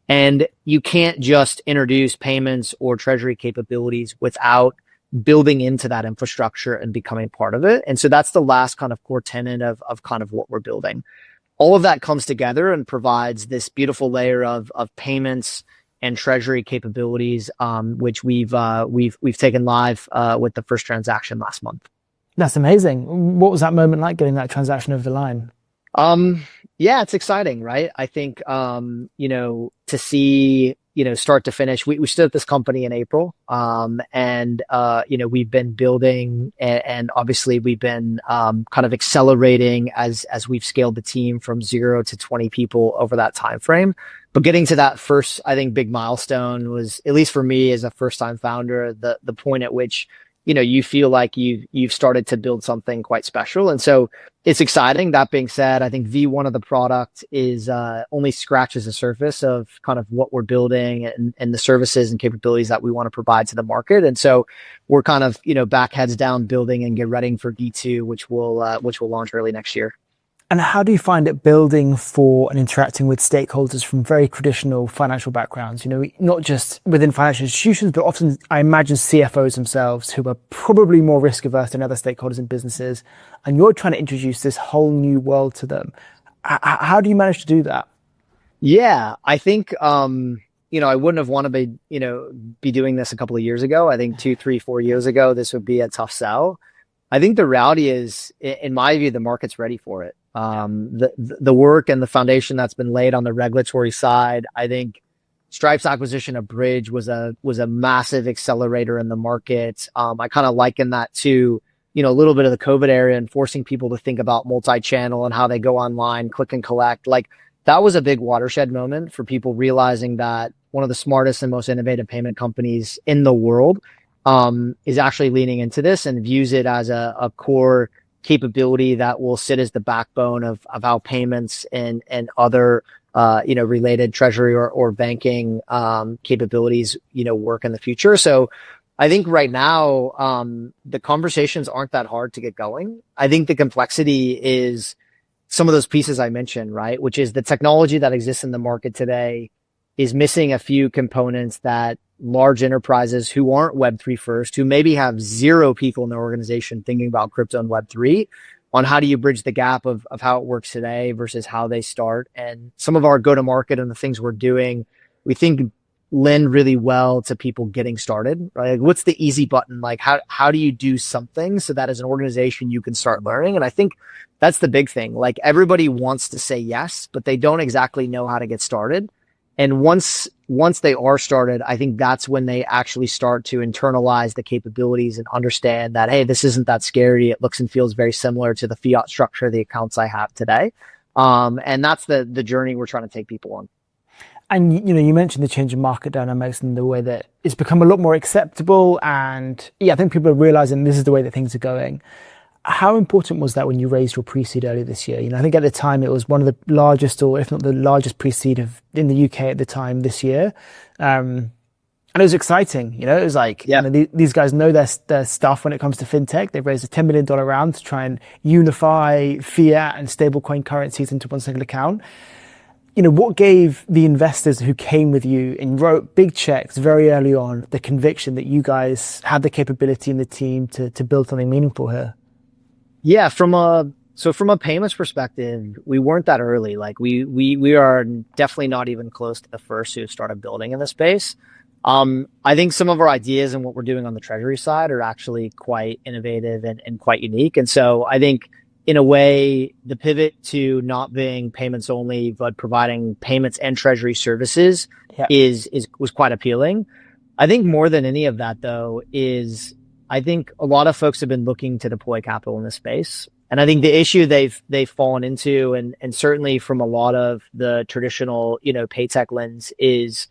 And you can't just introduce payments or treasury capabilities without building into that infrastructure and becoming part of it. And so that's the last kind of core tenet of kind of what we're building. All of that comes together and provides this beautiful layer of payments and treasury capabilities, which we've taken live with the first transaction last month. That's amazing. What was that moment like, getting that transaction over the line? Yeah, it's exciting, right? I think, to see, start to finish, we stood at this company in April, and we've been building and obviously we've been, kind of accelerating as we've scaled the team from 0 to 20 people over that time frame. But getting to that first, I think, big milestone was, at least for me as a first time founder, the point at which you feel like you've started to build something quite special. And so it's exciting. That being said, I think V1 of the product is only scratches the surface of kind of what we're building and the services and capabilities that we want to provide to the market. And so we're kind of, back heads down building and get ready for V2, which will launch early next year. And how do you find it building for and interacting with stakeholders from very traditional financial backgrounds? You know, not just within financial institutions, but often I imagine CFOs themselves who are probably more risk averse than other stakeholders in businesses. And you're trying to introduce this whole new world to them. How do you manage to do that? Yeah, I think, I wouldn't have wanted to be doing this a couple of years ago. I think 2, 3, 4 years ago, this would be a tough sell. I think the reality is, in my view, the market's ready for it. The work and the foundation that's been laid on the regulatory side, I think Stripe's acquisition of Bridge was a massive accelerator in the market. I kind of liken that to, a little bit of the COVID era and forcing people to think about multi-channel and how they go online, click and collect. Like that was a big watershed moment for people realizing that one of the smartest and most innovative payment companies in the world is actually leaning into this and views it as a core capability that will sit as the backbone of how payments and other related treasury or banking capabilities work in the future. So I think right now the conversations aren't that hard to get going. I think the complexity is some of those pieces I mentioned, right? Which is the technology that exists in the market today is missing a few components that large enterprises who aren't Web3 first, who maybe have 0 people in their organization thinking about crypto and Web3, on how do you bridge the gap of how it works today versus how they start. And some of our go-to-market and the things we're doing, we think lend really well to people getting started, right? Like, what's the easy button? Like, how do you do something so that as an organization, you can start learning? And I think that's the big thing. Like, everybody wants to say yes, but they don't exactly know how to get started. And once they are started, I think that's when they actually start to internalize the capabilities and understand that, hey, this isn't that scary. It looks and feels very similar to the fiat structure of the accounts I have today. And that's the journey we're trying to take people on. And, you mentioned the change in market dynamics and the way that it's become a lot more acceptable. And I think people are realizing this is the way that things are going. How important was that when you raised your pre-seed earlier this year? I think at the time it was one of the largest, or if not the largest pre-seed in the UK at the time this year. And it was exciting. It was like, these guys know their stuff when it comes to fintech. They've raised a $10 million round to try and unify fiat and stablecoin currencies into one single account. What gave the investors who came with you and wrote big checks very early on the conviction that you guys had the capability in the team to build something meaningful here? Yeah, from a payments perspective, we weren't that early. Like we are definitely not even close to the first who started building in the space. I think some of our ideas and what we're doing on the treasury side are actually quite innovative and quite unique. And so I think in a way, the pivot to not being payments only, but providing payments and treasury services was quite appealing. I think more than any of that though is I think a lot of folks have been looking to deploy capital in this space. And I think the issue they've fallen into, and certainly from a lot of the traditional, pay tech lens, is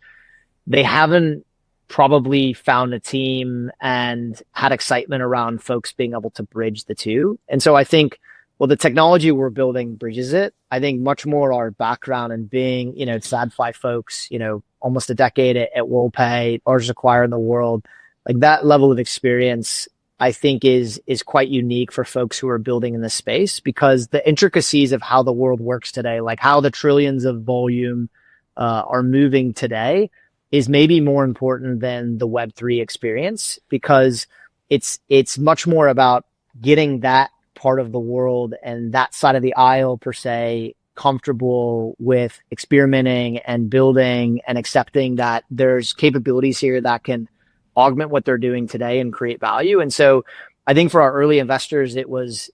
they haven't probably found a team and had excitement around folks being able to bridge the two. And so I think, well, the technology we're building bridges it. I think much more our background and being, TradFi folks, almost a decade at WorldPay, largest acquirer in the world. Like that level of experience, I think is quite unique for folks who are building in this space, because the intricacies of how the world works today, like how the trillions of volume are moving today, is maybe more important than the Web3 experience, because it's much more about getting that part of the world and that side of the aisle per se comfortable with experimenting and building and accepting that there's capabilities here that can augment what they're doing today and create value. And so I think for our early investors, it was,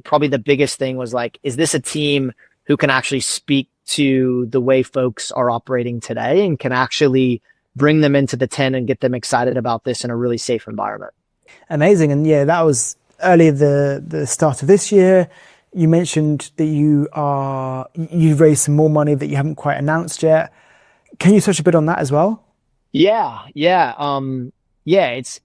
probably the biggest thing was like, is this a team who can actually speak to the way folks are operating today and can actually bring them into the tent and get them excited about this in a really safe environment? Amazing. And that was earlier the start of this year. You mentioned that you raised some more money that you haven't quite announced yet. Can you touch a bit on that as well? Yeah. It's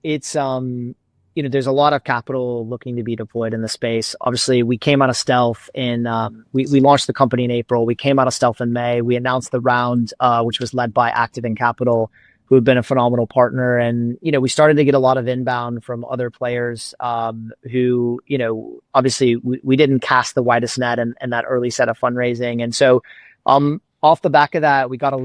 there's a lot of capital looking to be deployed in the space. Obviously, we came out of stealth we launched the company in April. We came out of stealth in May. We announced the round, which was led by Activin Capital. who have been a phenomenal partner. And, we started to get a lot of inbound from other players, who, obviously we didn't cast the widest net in that early set of fundraising. And so, off the back of that, we got a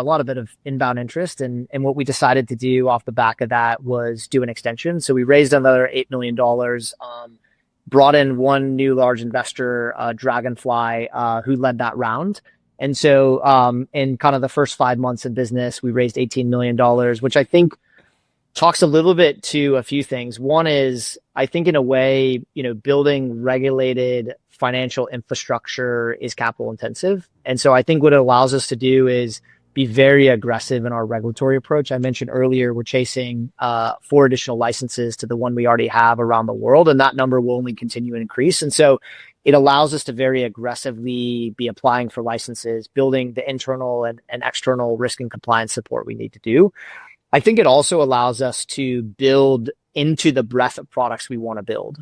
lot of inbound interest. And what we decided to do off the back of that was do an extension. So we raised another $8 million, brought in one new large investor, Dragonfly, who led that round. And so, in kind of the first 5 months of business, we raised $18 million, which I think talks a little bit to a few things. One is, I think in a way, building regulated financial infrastructure is capital intensive. And so I think what it allows us to do is be very aggressive in our regulatory approach. I mentioned earlier, we're chasing 4 additional licenses to the one we already have around the world, and that number will only continue to increase. And so it allows us to very aggressively be applying for licenses, building the internal and external risk and compliance support we need to do. I think it also allows us to build into the breadth of products we want to build.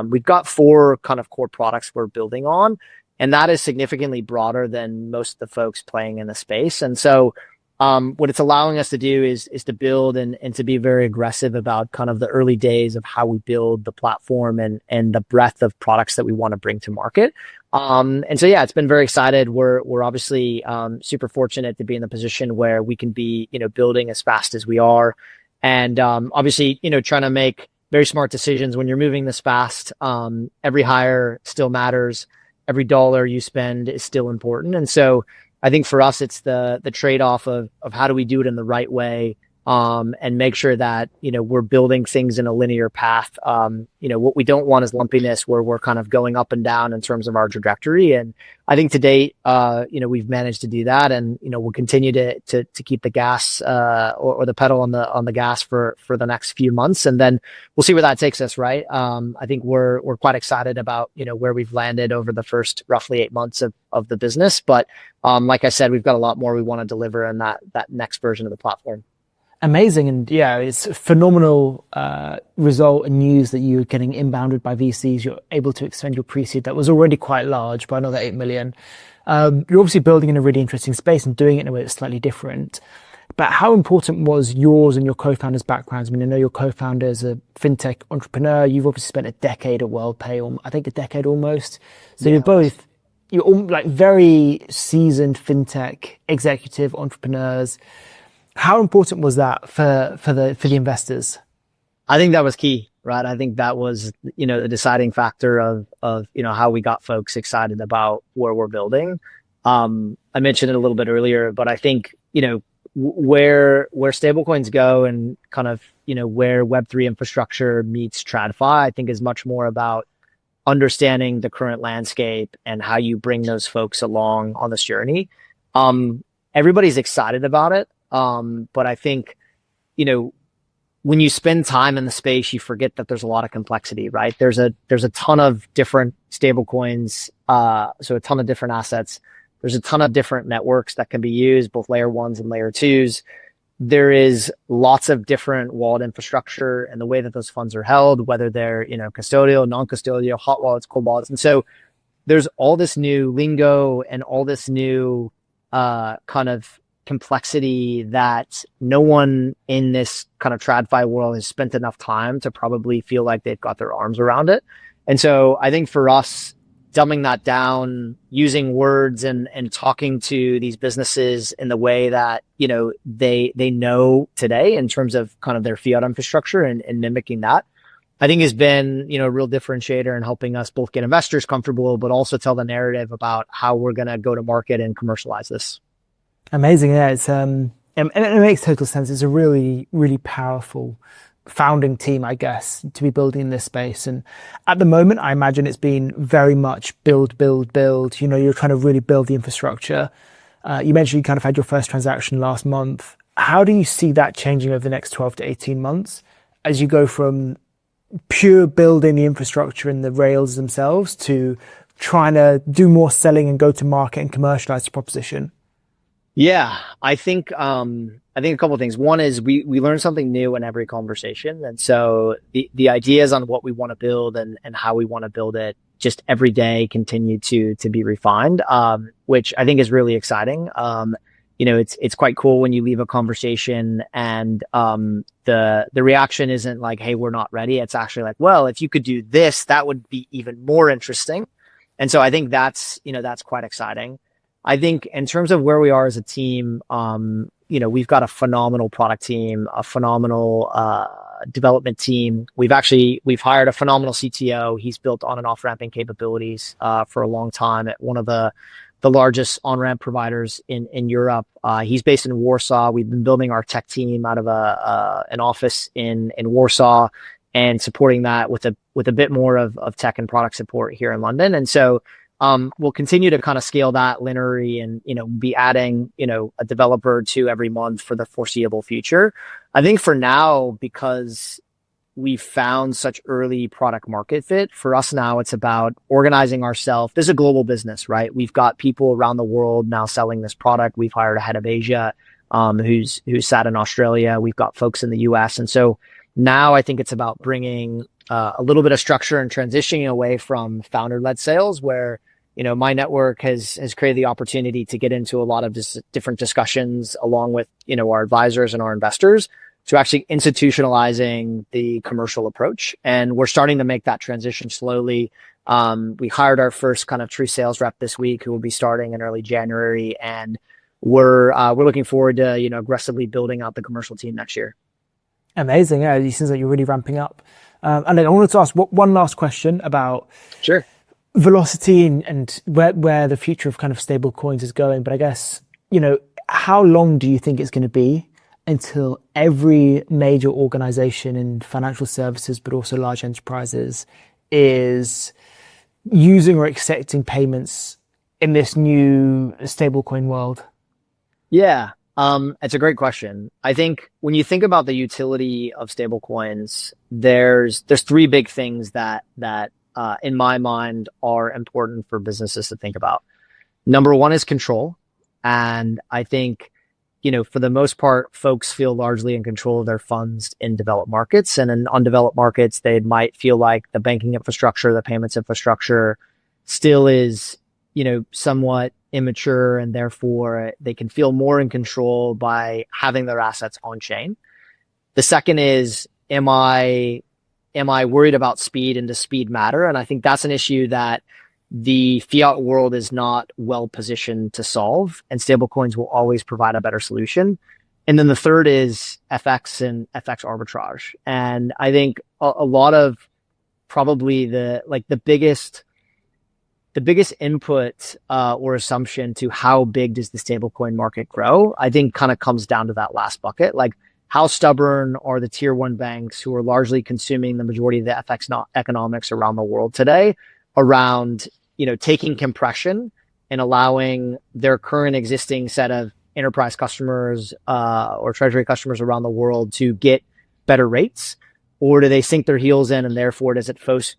We've got 4 kind of core products we're building on, and that is significantly broader than most of the folks playing in the space. And so what it's allowing us to do is to build and to be very aggressive about kind of the early days of how we build the platform and the breadth of products that we want to bring to market. And so, yeah, it's been very excited. We're obviously super fortunate to be in the position where we can be, building as fast as we are. And obviously, trying to make very smart decisions when you're moving this fast. Every hire still matters. Every dollar you spend is still important. And so I think for us, it's the trade-off of how do we do it in the right way, and make sure that, we're building things in a linear path. What we don't want is lumpiness where we're kind of going up and down in terms of our trajectory. And I think to date, we've managed to do that, and, we'll continue to keep the gas, or the pedal on the gas for the next few months. And then we'll see where that takes us. Right. I think we're quite excited about, where we've landed over the first roughly 8 months of the business. But, like I said, we've got a lot more we want to deliver in that next version of the platform. Amazing. And yeah, it's a phenomenal result and news that you're getting inbounded by VCs. You're able to extend your pre-seed that was already quite large by another 8 million. You're obviously building in a really interesting space and doing it in a way that's slightly different. But how important was yours and your co-founders' backgrounds? I mean, I know your co-founder is a fintech entrepreneur. You've obviously spent a decade at WorldPay, or I think a decade almost. So yeah. You're like very seasoned fintech executive entrepreneurs. How important was that for the investors? I think that was key, right? I think that was, the deciding factor of how we got folks excited about where we're building. I mentioned it a little bit earlier, but I think, where stablecoins go and kind of, where Web3 infrastructure meets TradFi, I think is much more about understanding the current landscape and how you bring those folks along on this journey. Everybody's excited about it. But I think, when you spend time in the space, you forget that there's a lot of complexity, right? There's a ton of different stablecoins, so a ton of different assets. There's a ton of different networks that can be used, both layer 1s and layer 2s. There is lots of different wallet infrastructure and the way that those funds are held, whether they're, custodial, non-custodial, hot wallets, cold wallets. And so there's all this new lingo and all this new, kind of complexity that no one in this kind of TradFi world has spent enough time to probably feel like they've got their arms around it. And so I think for us, dumbing that down, using words and talking to these businesses in the way that, they know today in terms of kind of their fiat infrastructure and mimicking that, I think has been, a real differentiator in helping us both get investors comfortable, but also tell the narrative about how we're going to go to market and commercialize this. Amazing. Yeah, it's and it makes total sense. It's a really, really powerful founding team, I guess, to be building in this space. And at the moment, I imagine it's been very much build. You're trying to really build the infrastructure. You mentioned you kind of had your first transaction last month. How do you see that changing over the next 12 to 18 months as you go from pure building the infrastructure and the rails themselves to trying to do more selling and go to market and commercialize the proposition? Yeah, I think a couple of things. One is we learn something new in every conversation. And so the ideas on what we want to build and how we want to build it just every day continue to be refined, which I think is really exciting. it's quite cool when you leave a conversation and the reaction isn't like, hey, we're not ready. It's actually like, well, if you could do this, that would be even more interesting. And so I think that's quite exciting. I think in terms of where we are as a team, we've got a phenomenal product team, a phenomenal development team. We've hired a phenomenal CTO. He's built on and off ramping capabilities for a long time at one of the largest on-ramp providers in Europe. He's based in Warsaw. We've been building our tech team out of an office in Warsaw and supporting that with a bit more of tech and product support here in London. And so we'll continue to kind of scale that linearly and, be adding, a developer to every month for the foreseeable future. I think for now, because we've found such early product market fit, for us now, it's about organizing ourselves. This is a global business, right? We've got people around the world now selling this product. We've hired a head of Asia, who's sat in Australia. We've got folks in the US. And so now I think it's about bringing a little bit of structure and transitioning away from founder-led sales where, my network has created the opportunity to get into a lot of different discussions along with, our advisors and our investors to actually institutionalizing the commercial approach. And we're starting to make that transition slowly. We hired our first kind of true sales rep this week who will be starting in early January. And we're looking forward to, aggressively building out the commercial team next year. Amazing. Yeah, it seems like you're really ramping up. And then I wanted to ask one last question about Sure. velocity and where the future of kind of stable coins is going. But I guess, how long do you think it's going to be until every major organization in financial services, but also large enterprises, is using or accepting payments in this new stablecoin world? Yeah, it's a great question. I think when you think about the utility of stablecoins, there's three big things that in my mind are important for businesses to think about. Number one is control. And I think, for the most part, folks feel largely in control of their funds in developed markets. And in undeveloped markets, they might feel like the banking infrastructure, the payments infrastructure still is, somewhat immature, and therefore they can feel more in control by having their assets on chain. The second is, am I worried about speed, and does speed matter? And I think that's an issue that the fiat world is not well positioned to solve, and stablecoins will always provide a better solution. And then the third is FX and FX arbitrage. And I think a lot of probably the biggest input or assumption to how big does the stablecoin market grow, I think kind of comes down to that last bucket. Like, how stubborn are the tier one banks who are largely consuming the majority of the FX economics around the world today around, taking compression and allowing their current existing set of enterprise customers or treasury customers around the world to get better rates? Or do they sink their heels in, and therefore does it force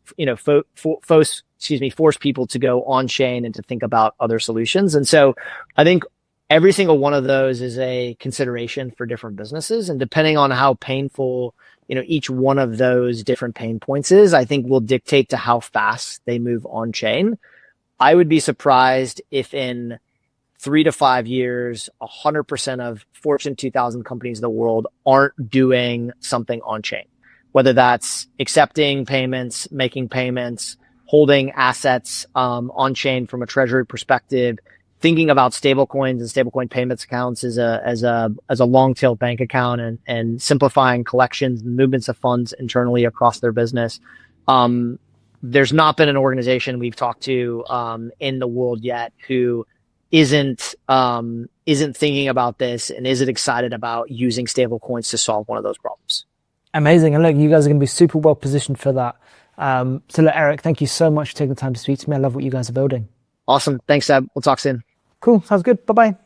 people to go on chain and to think about other solutions? And so I think every single one of those is a consideration for different businesses, and depending on how painful, each one of those different pain points is, I think will dictate to how fast they move on chain. I would be surprised if in 3 to 5 years, 100% of Fortune 2000 companies in the world aren't doing something on chain, whether that's accepting payments, making payments, holding assets on chain from a treasury perspective, thinking about stablecoins and stablecoin payments accounts as a long tail bank account, and simplifying collections and movements of funds internally across their business. There's not been an organization we've talked to in the world yet who isn't thinking about this and isn't excited about using stablecoins to solve one of those problems. Amazing. And look, you guys are going to be super well positioned for that. So look, Eric, thank you so much for taking the time to speak to me. I love what you guys are building. Awesome. Thanks, Seb. We'll talk soon. Cool. Sounds good. Bye-bye.